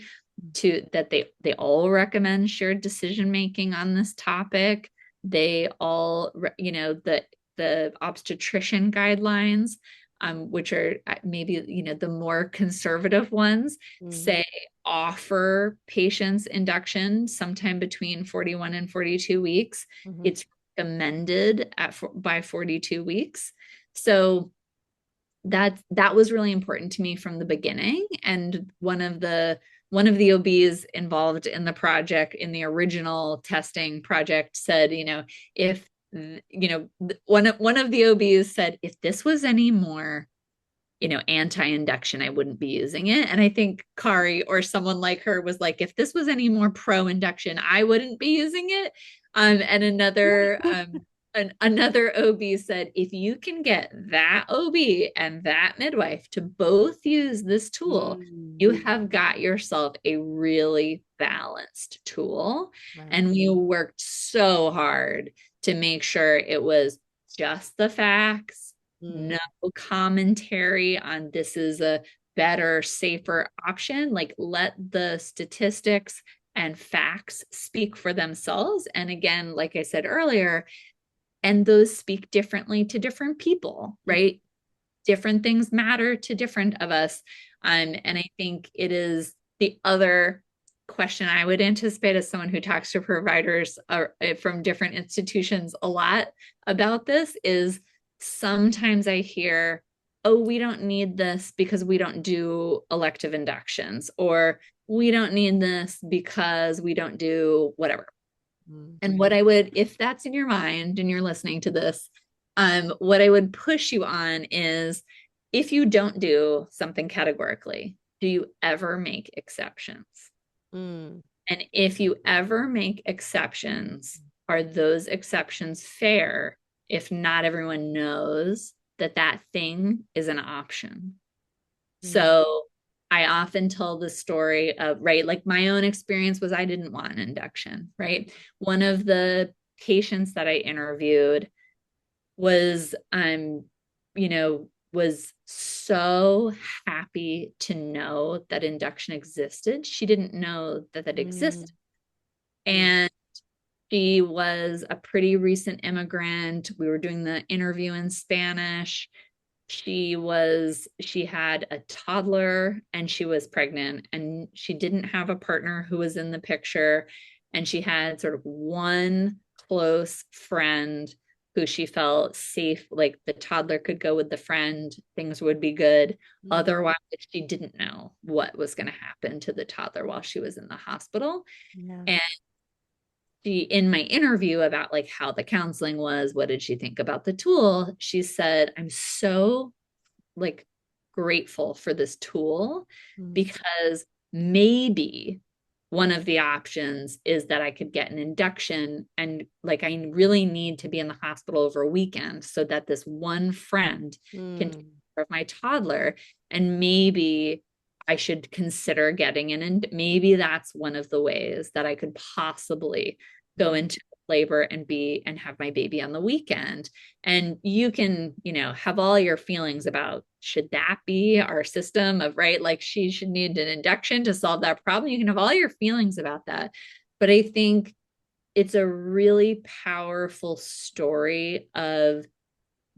that they all recommend shared decision making on this topic. They all, the obstetrician guidelines, which are maybe, the more conservative ones, mm, say offer patients induction sometime between 41 and 42 weeks. mhm, It's recommended by 42 weeks. So that was really important to me from the beginning. And one of the OBs involved in the project, in the original testing project, said, if one of the OBs said, if this was any more, anti-induction, I wouldn't be using it. And I think Kari or someone like her was like, if this was any more pro-induction, I wouldn't be using it. And another OB said, if you can get that OB and that midwife to both use this tool, mm, you have got yourself a really balanced tool. right. And we worked so hard to make sure it was just the facts, Mm, no commentary on this is a better, safer option. Like, let the statistics and facts speak for themselves. And again, like I said earlier, and those speak differently to different people, mm, right? Different things matter to different of us. And I think it is the other question I would anticipate as someone who talks to providers from different institutions a lot about this is sometimes I hear, oh, we don't need this because we don't do elective inductions, or we don't need this because we don't do whatever. mm, And what I would, if that's in your mind and you're listening to this, what I would push you on is, if you don't do something categorically, do you ever make exceptions? mm, And if you ever make exceptions, are those exceptions fair if not everyone knows that that thing is an option? mm, So I often tell the story of, right, like my own experience was I didn't want an induction, right? One of the patients that I interviewed was, was so happy to know that induction existed. She didn't know that that mm, existed. mm, And she was a pretty recent immigrant. We were doing the interview in Spanish. She had a toddler and she was pregnant, and she didn't have a partner who was in the picture, and she had sort of one close friend who she felt safe, like the toddler could go with the friend, things would be good. mm, Otherwise, she didn't know what was going to happen to the toddler while she was in the hospital. yeah. And in my interview about like how the counseling was, what did she think about the tool, she said, I'm so like grateful for this tool Mm, because maybe one of the options is that I could get an induction, and like I really need to be in the hospital over a weekend so that this one friend can take mm, care of my toddler, and maybe I should consider getting an, and maybe that's one of the ways that I could possibly go mm, into labor and have my baby on the weekend. And you can, have all your feelings about, should that be our system of, right, like she should need an induction to solve that problem. You can have all your feelings about that, but I think it's a really powerful story of,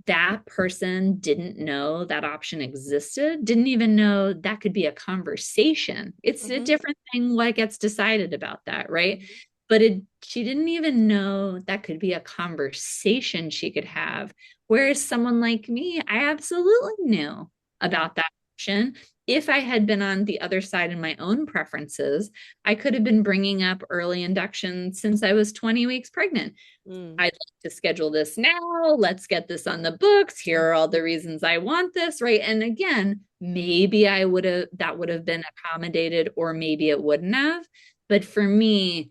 that person didn't know that option existed, didn't even know that could be a conversation. It's a mhm, different thing what gets decided about that, right? mhm, But she didn't even know that could be a conversation she could have. Whereas someone like me, I absolutely knew mm, about that option. If I had been on the other side in my own preferences, I could have been bringing up early induction since I was 20 weeks pregnant. mm, I'd like to schedule this now. Let's get this on the books. Here are all the reasons I want this, right? And again, maybe that would have been accommodated, or maybe it wouldn't have. But for me,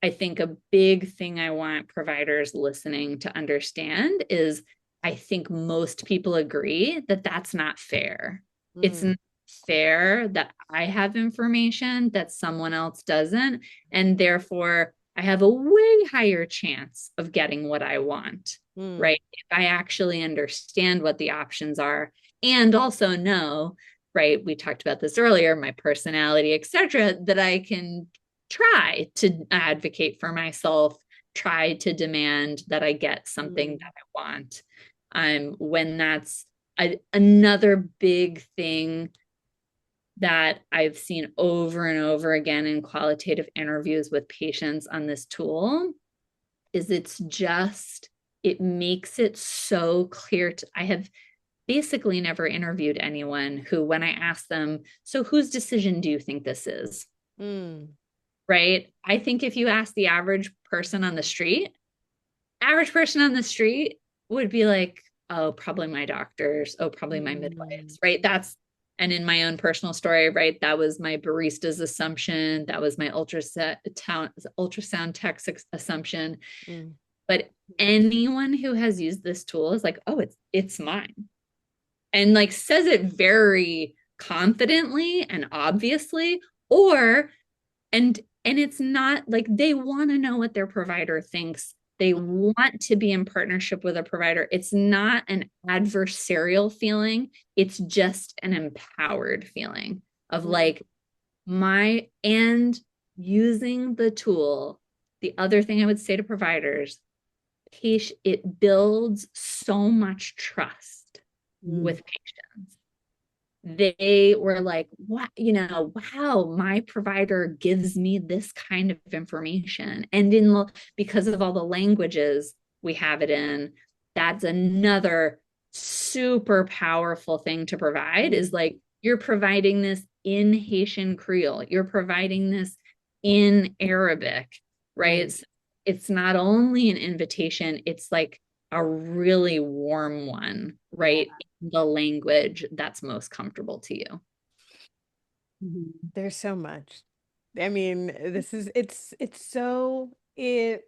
I think a big thing I want providers listening to understand is I think most people agree that that's not fair. It's Mm, not fair that I have information that someone else doesn't, and therefore I have a way higher chance of getting what I want, mm, right? If I actually understand what the options are and also know, right? We talked about this earlier, my personality, etc., that I can try to advocate for myself, try to demand that I get something mm, that I want. When that's another big thing that I've seen over and over again in qualitative interviews with patients on this tool is it makes it so clear. I have basically never interviewed anyone who, when I ask them, so whose decision do you think this is? mm, Right? I think if you ask the average person on the street would be like, oh, probably my doctors, oh, probably my mm, midwives, right? And in my own personal story, right, that was my barista's assumption. That was my ultrasound tech assumption. mm, But anyone who has used this tool is like, oh, it's mine. And like says it very confidently and obviously, or and it's not like they want to know what their provider thinks. They want to be in partnership with a provider. It's not an adversarial feeling, it's just an empowered feeling of mm, like my and using the tool. The other thing I would say to providers, it builds so much trust mm, with patients. They were like, what, wow, my provider gives me this kind of information. And because of all the languages we have it in, that's another super powerful thing to provide is mm, like you're providing this in Haitian Creole, you're providing this in Arabic, right? mm. So it's not only an invitation, it's like a really warm one, Yeah. right? The language that's most comfortable to you. There's so much. I mean, it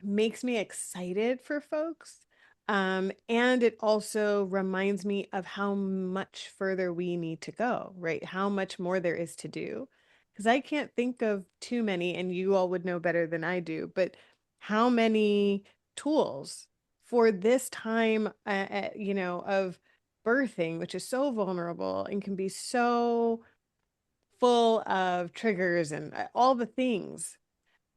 makes me excited for folks. And it also reminds me of how much further we need to go, right? How much more there is to do. Because I can't think of too many, and you all would know better than I do, but how many tools for this time, of birthing, which is so vulnerable and can be so full of triggers and all the things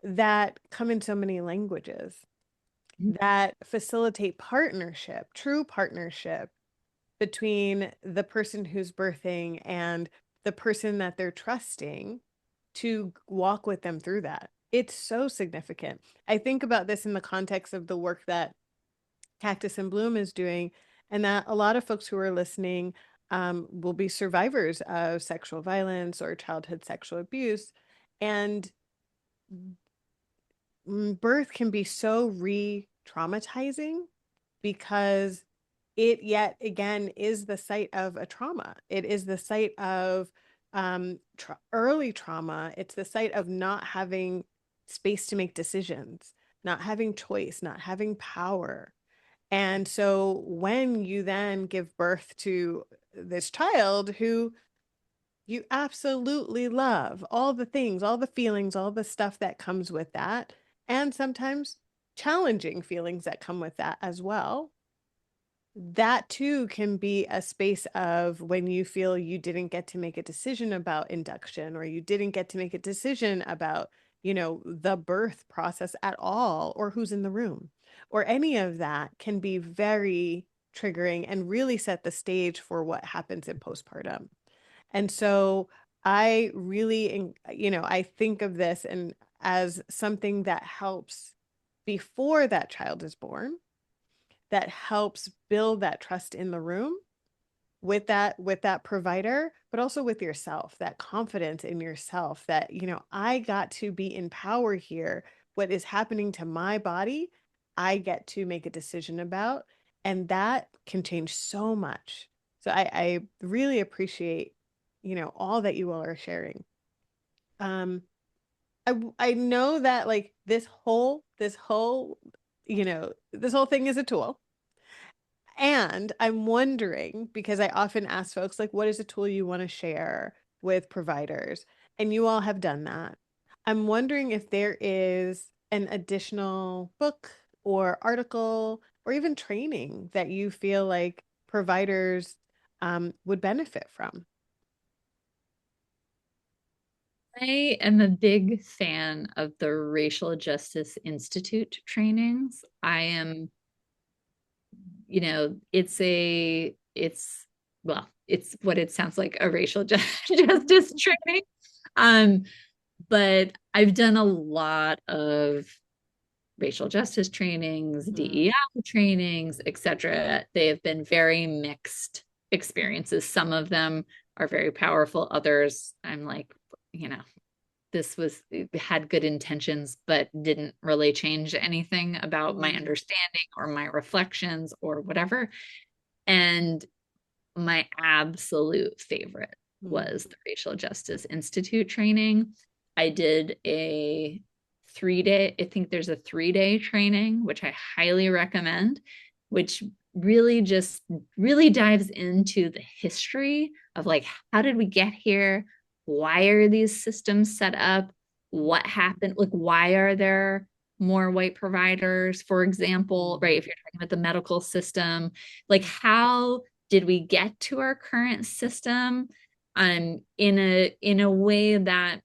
that come in so many languages that facilitate partnership, true partnership between the person who's birthing and the person that they're trusting to walk with them through that. It's so significant. I think about this in the context of the work that Cactus and Bloom is doing, and that a lot of folks who are listening will be survivors of sexual violence or childhood sexual abuse. And birth can be so re-traumatizing because it yet again is the site of a trauma. It is the site of early trauma. It's the site of not having space to make decisions, not having choice, not having power. And so when you then give birth to this child who you absolutely love, all the things, all the feelings, all the stuff that comes with that, and sometimes challenging feelings that come with that as well, that too can be a space of when you feel you didn't get to make a decision about induction or you didn't get to make a decision about, the birth process at all or who's in the room or any of that can be very triggering and really set the stage for what happens in postpartum. And so I really, I think of this and as something that helps before that child is born, that helps build that trust in the room with that provider, but also with yourself, that confidence in yourself that, I got to be in power here. What is happening to my body, I get to make a decision about, and that can change so much. So I really appreciate, all that you all are sharing. Um, I know that like this whole thing is a tool. And I'm wondering, because I often ask folks, like, what is a tool you want to share with providers? And you all have done that. I'm wondering if there is an additional book or article or even training that you feel like providers would benefit from. I am a big fan of the Racial Justice Institute trainings. I am, it's what it sounds like, a racial justice training. Um, but I've done a lot of racial justice trainings, Mm, DEI trainings, etc. They have been very mixed experiences. Some of them are very powerful. Others, I'm like, you know, this was had good intentions, but didn't really change anything about my mm, understanding or my reflections or whatever. And my absolute favorite mm, was the Racial Justice Institute training. I did a 3 day, I think there's a 3 day training, which I highly recommend, which really dives into the history of like, how did we get here? Why are these systems set up? What happened? Like, why are there more white providers, for example, right? mm, If you're talking about the medical system, like how did we get to our current system in a way that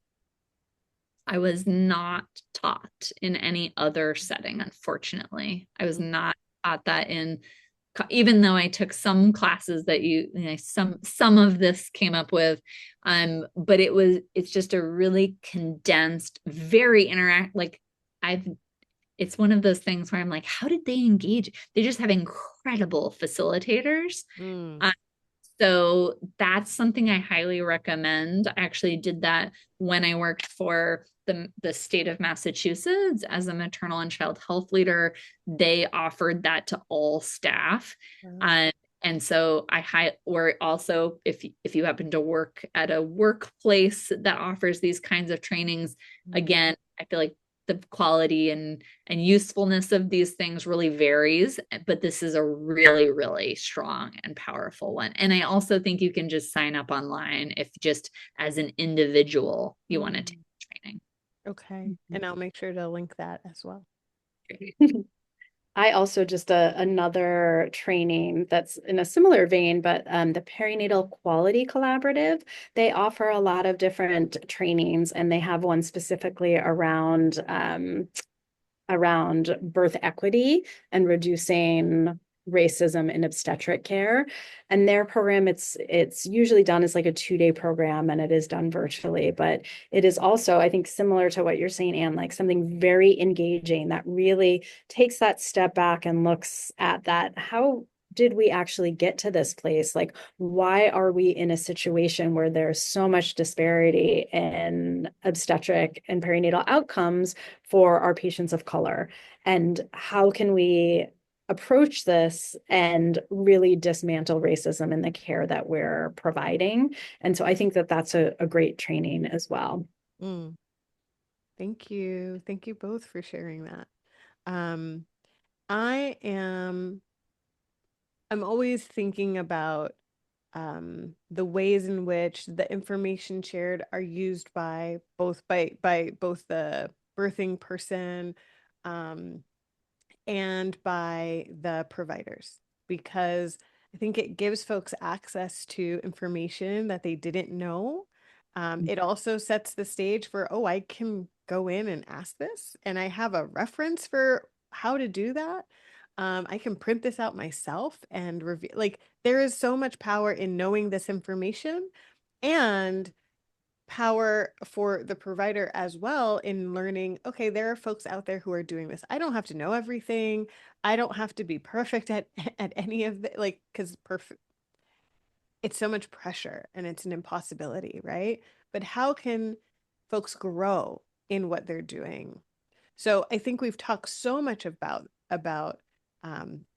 I was not taught in any other setting, unfortunately. I was mm, not taught that in, even though I took some classes that some of this came up with, but it's just a really condensed, very interact, like I've it's one of those things where I'm like, how did they engage? They just have incredible facilitators. mm, Uh, so that's something I highly recommend. I actually did that when I worked for the state of Massachusetts as a maternal and child health leader. They offered that to all staff. wow, Um, and so or also if you happen to work at a workplace that offers these kinds of trainings, mm, again, I feel like the quality and usefulness of these things really varies, but this is a really, really strong and powerful one. And I also think you can just sign up online if just as an individual you want to take mm. training. Okay. And I'll make sure to link that as well. I also just another training that's in a similar vein, but the Perinatal Quality Collaborative, they offer a lot of different trainings, and they have one specifically around birth equity and reducing racism in obstetric care. And their program, it's usually done as like a 2 day program, and it is done virtually, but it is also, I think, similar to what you're saying, Anne, like something very engaging that really takes that step back and looks at that. How did we actually get to this place? Like, why are we in a situation where there's so much disparity in obstetric and perinatal outcomes for our patients of color? And how can we approach this and really dismantle racism in the care that we're providing? And so I think that that's a great training as well. Mm, thank you. Thank you both for sharing that. Um, I am I'm always thinking about the ways in which the information shared are used by both the birthing person um, and by the providers, because I think it gives folks access to information that they didn't know. It also sets the stage for, oh, I can go in and ask this, and I have a reference for how to do that. I can print this out myself and review. Like, there is so much power in knowing this information, and power for the provider as well in learning, okay, there are folks out there who are doing this. I don't have to know everything. I don't have to be perfect at at any of the, like, because perfect, it's so much pressure and it's an impossibility, right? But how can folks grow in what they're doing? So I think we've talked so much about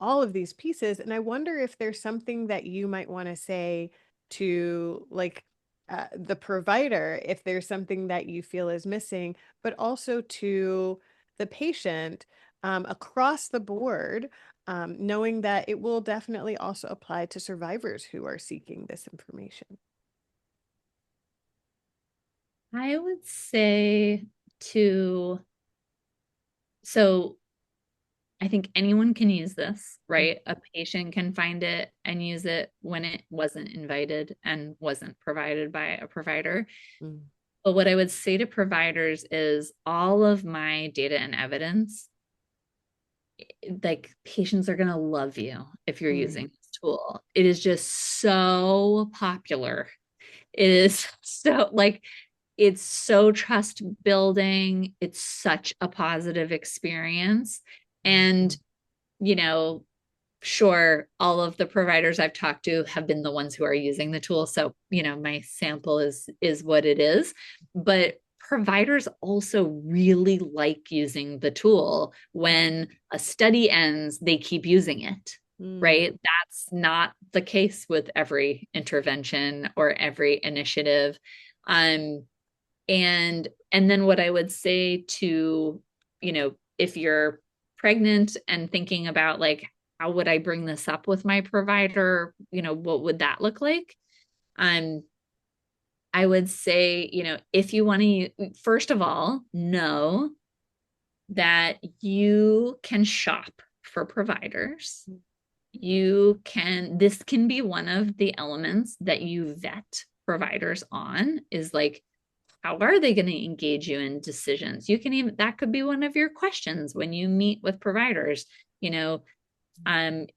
all of these pieces, and I wonder if there's something that you might want to say to, like, the provider if there's something that you feel is missing, but also to the patient across the board, knowing that it will definitely also apply to survivors who are seeking this information. I would say to, so I think anyone can use this, right? A patient can find it and use it when it wasn't invited and wasn't provided by a provider. Mm, But what I would say to providers is all of my data and evidence, like patients are going to love you if you're mm, using this tool. It is just so popular. It is so like it's so trust building. It's such a positive experience. And, you know, sure, all of the providers I've talked to have been the ones who are using the tool. So, you know, my sample is what it is. But providers also really like using the tool. When a study ends, they keep using it. mm, Right. That's not the case with every intervention or every initiative. Um, and then what I would say to, you know, if you're pregnant and thinking about like, how would I bring this up with my provider? You know, what would that look like? Um, I would say, you know, if you want to, first of all, know that you can shop for providers. This can be one of the elements that you vet providers on, is like, how are they going to engage you in decisions? You can even, that could be one of your questions when you meet with providers. You know,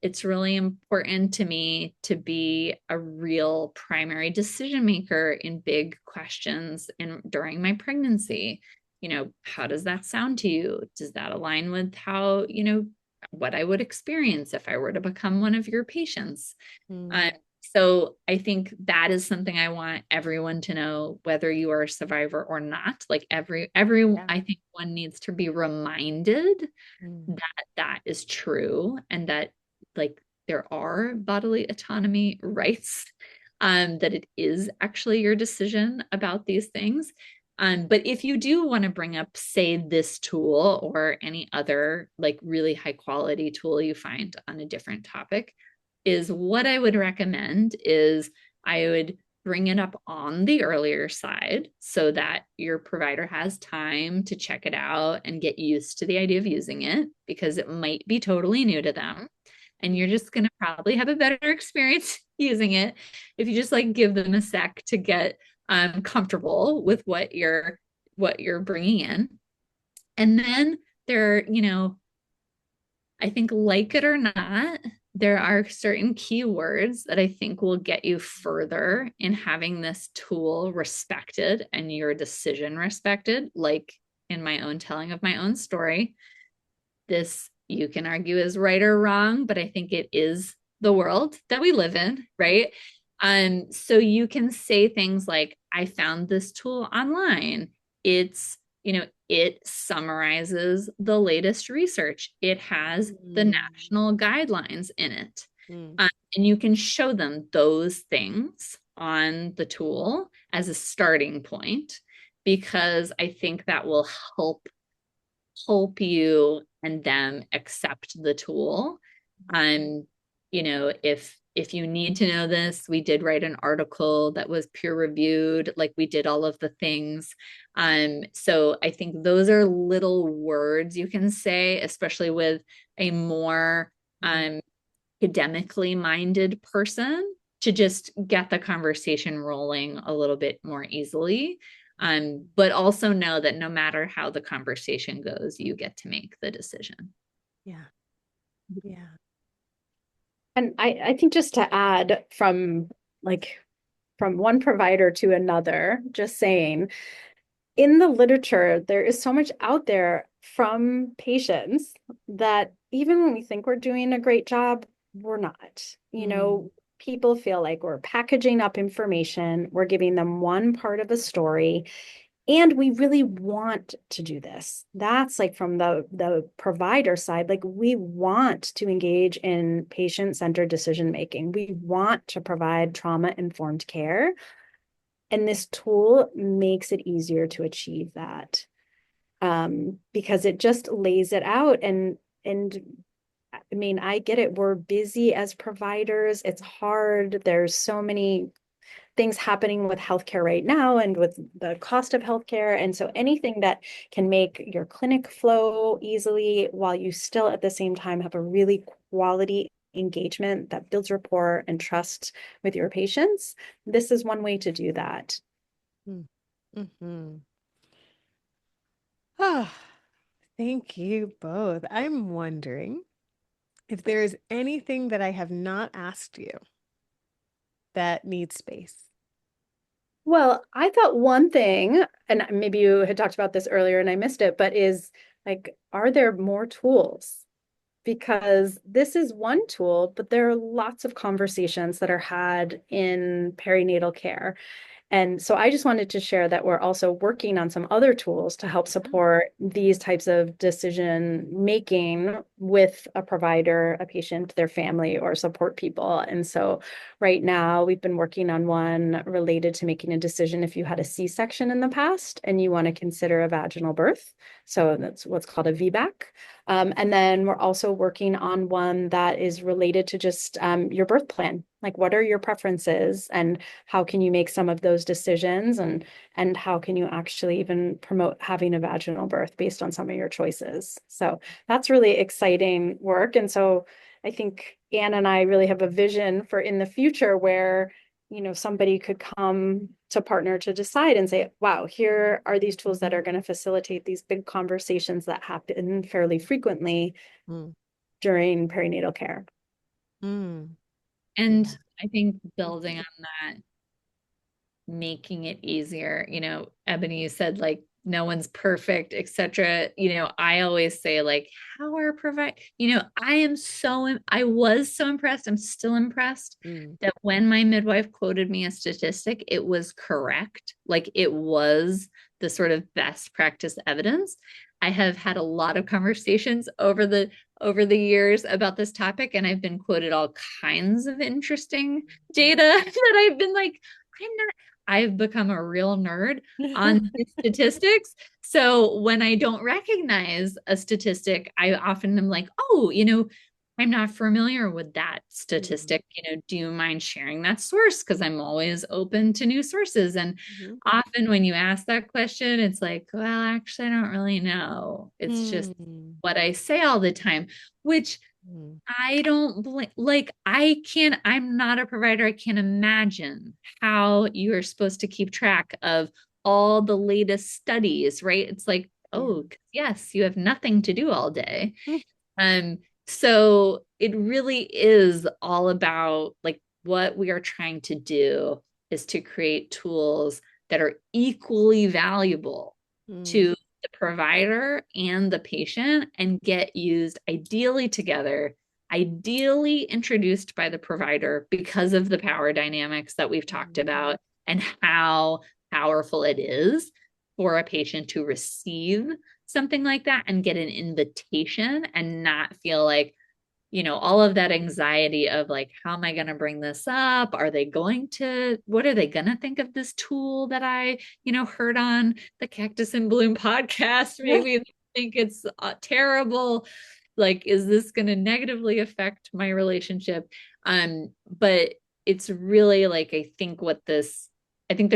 it's really important to me to be a real primary decision maker in big questions in during my pregnancy. You know, how does that sound to you? Does that align with how, you know, what I would experience if I were to become one of your patients? mm. Um, so I think that is something I want everyone to know, whether you are a survivor or not. Like Yeah. I think one needs to be reminded Mm, that that is true, and that like there are bodily autonomy rights, that it is actually your decision about these things. But if you do want to bring up, say, this tool or any other like really high quality tool you find on a different topic, is what I would recommend is I would bring it up on the earlier side so that your provider has time to check it out and get used to the idea of using it, because it might be totally new to them. And you're just going to probably have a better experience using it if you just like give them a sec to get comfortable with what you're bringing in. And then there, you know, I think, like it or not, there are certain keywords that I think will get you further in having this tool respected and your decision respected. Like in my own telling of my own story, this you can argue is right or wrong, but I think it is the world that we live in, right? So you can say things like, I found this tool online. It's, you know, it summarizes the latest research. It has the mm, national guidelines in it. mm. And you can show them those things on the tool as a starting point, because I think that will help you and them accept the tool. Um, you know, if you need to know this, we did write an article that was peer reviewed, like we did all of the things. So I think those are little words you can say, especially with a more academically minded person, to just get the conversation rolling a little bit more easily. But also know that no matter how the conversation goes, you get to make the decision. Yeah. Yeah. And I think just to add from one provider to another, just saying, in the literature, there is so much out there from patients that even when we think we're doing a great job, we're not. You Mm, know, people feel like we're packaging up information, we're giving them one part of a story, and we really want to do this. That's like from the provider side, like we want to engage in patient-centered decision making. We want to provide trauma-informed care. And this tool makes it easier to achieve that, because it just lays it out. And I mean, I get it. We're busy as providers. It's hard. There's so many things happening with healthcare right now and with the cost of healthcare. And so anything that can make your clinic flow easily while you still at the same time have a really quality engagement that builds rapport and trust with your patients, this is one way to do that. Mm-hmm. Ah, thank you both. I'm wondering if there is anything that I have not asked you that needs space. Well, I thought one thing, and maybe you had talked about this earlier and I missed it, but is like, are there more tools? Because this is one tool, but there are lots of conversations that are had in perinatal care. And so I just wanted to share that we're also working on some other tools to help support these types of decision making with a provider, a patient, their family, or support people. And so right now we've been working on one related to making a decision if you had a C-section in the past and you want to consider a vaginal birth. So that's what's called a VBAC. And then we're also working on one that is related to just your birth plan. Like, what are your preferences, and how can you make some of those decisions, and how can you actually even promote having a vaginal birth based on some of your choices? So that's really exciting work. And so I think Anne and I really have a vision for in the future where, somebody could come to partner to decide and say, wow, here are these tools that are going to facilitate these big conversations that happen fairly frequently Mm. during perinatal care. Mm. And Yeah. I think building on that, making it easier, Ebony, you said like no one's perfect, etc. I always say like, how are provide, I was so impressed, I'm still impressed Mm. that when my midwife quoted me a statistic, it was correct. Like it was the sort of best practice evidence. I have had a lot of conversations over the years about this topic, and I've been quoted all kinds of interesting data that I've been like, I'm not, I've become a real nerd on these statistics. So when I don't recognize a statistic, I often am like, oh, I'm not familiar with that Mm. statistic. Do you mind sharing that source? Because I'm always open to new sources. And Mhm. often when you ask that question, it's like, well, actually, I don't really know. It's just Mm. what I say all the time, which Mm. I don't like, I'm not a provider. I can't imagine how you are supposed to keep track of all the latest studies, right? It's like, Yeah. oh, yes, you have nothing to do all day. Um, so it really is all about like what we are trying to do is to create tools that are equally valuable Mm. to the provider and the patient and get used ideally together, ideally introduced by the provider because of the power dynamics that we've talked Mm. about and how powerful it is for a patient to receive something like that and get an invitation and not feel like, all of that anxiety of like, how am I going to bring this up? What are they going to think of this tool that I, heard on the Cactus and Bloom podcast? Maybe they think it's terrible. Like, is this going to negatively affect my relationship? But it's really like, I think there's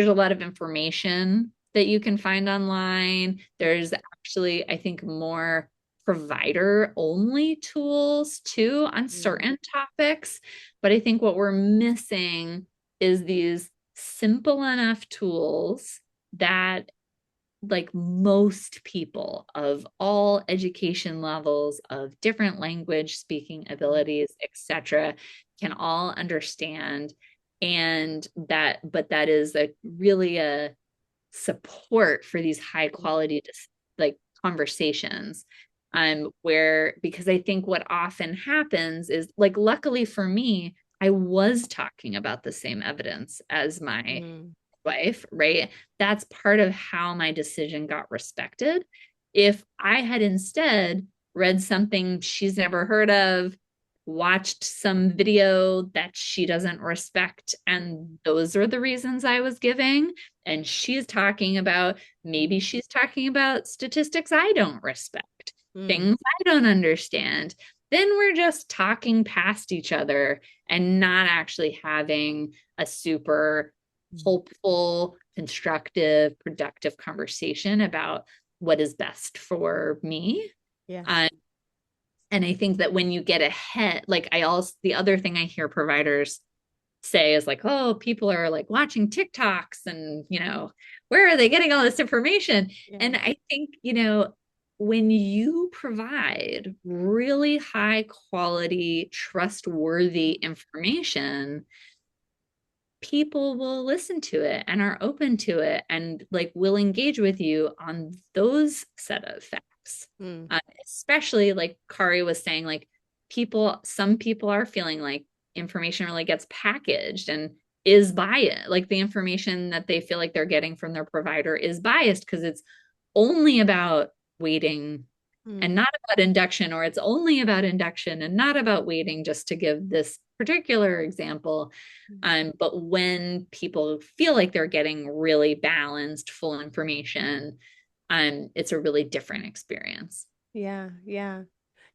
a lot of information that you can find online. There's actually, I think, more provider only tools too on Mm. certain topics. But I think what we're missing is these simple enough tools that like most people of all education levels of different language speaking abilities, etc., can all understand. And that is really a support for these high quality like conversations, where because I think what often happens is like, luckily for me, I was talking about the same evidence as my Mm. wife, right? That's part of how my decision got respected. If I had instead read something she's never heard of, watched some video that she doesn't respect, and those are the reasons I was giving. And maybe she's talking about statistics I don't respect, Mm. things I don't understand. Then we're just talking past each other and not actually having a super hopeful, constructive, productive conversation about what is best for me. Yeah. Um, and I think that when you get ahead, like the other thing I hear providers say is like, oh, people are like watching TikToks and, where are they getting all this information? Yeah. And I think, when you provide really high quality, trustworthy information, people will listen to it and are open to it and like will engage with you on those set of facts. Mm. Especially like Kari was saying, like some people are feeling like information really gets packaged and is biased. Like the information that they feel like they're getting from their provider is biased because it's only about waiting and Mm. not about induction, or it's only about induction and not about waiting, just to give this particular example. But when people feel like they're getting really balanced, full information, it's a really different experience. Yeah, yeah.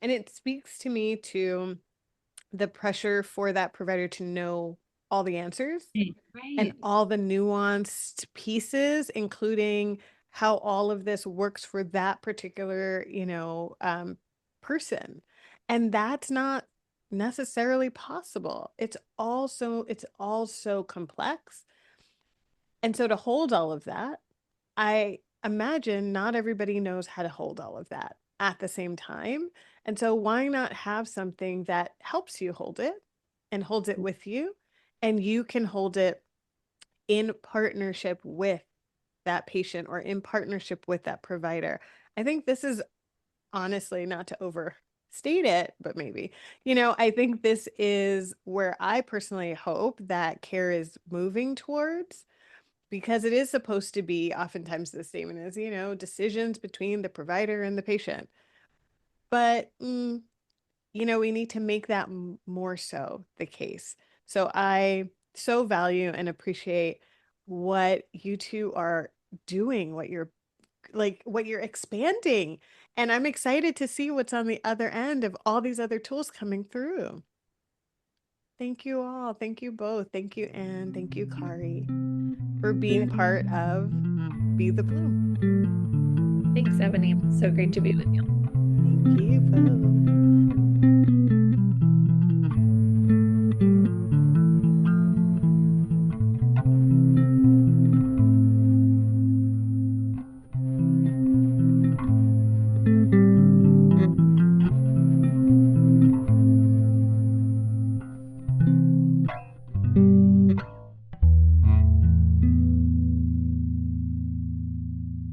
And it speaks to me to the pressure for that provider to know all the answers and Right. all the nuanced pieces, including how all of this works for that particular, person. And that's not necessarily possible. It's all so complex. And so to hold all of that, I imagine not everybody knows how to hold all of that at the same time. And so why not have something that helps you hold it and holds it with you, and you can hold it in partnership with that patient or in partnership with that provider. I think this is, honestly, not to overstate it, but maybe, I think this is where I personally hope that care is moving towards, because it is supposed to be oftentimes the same as, decisions between the provider and the patient. But, we need to make that more so the case. So I so value and appreciate what you two are doing, what you're expanding. And I'm excited to see what's on the other end of all these other tools coming through. Thank you all. Thank you both. Thank you, Anne. Thank you, Kari, for being part of Be the Bloom. Thanks, Ebony. So great to be with you. Thank you both.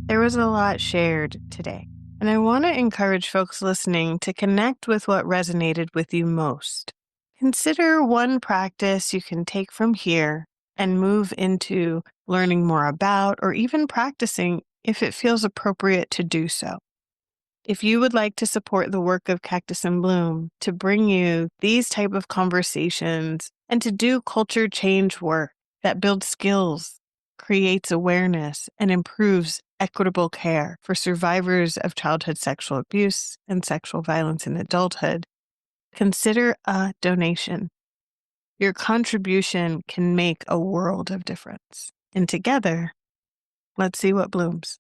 There was a lot shared today, and I want to encourage folks listening to connect with what resonated with you most. Consider one practice you can take from here and move into learning more about, or even practicing if it feels appropriate to do so. If you would like to support the work of Cactus and Bloom to bring you these type of conversations and to do culture change work that builds skills, creates awareness, and improves equitable care for survivors of childhood sexual abuse and sexual violence in adulthood, consider a donation. Your contribution can make a world of difference. And together, let's see what blooms.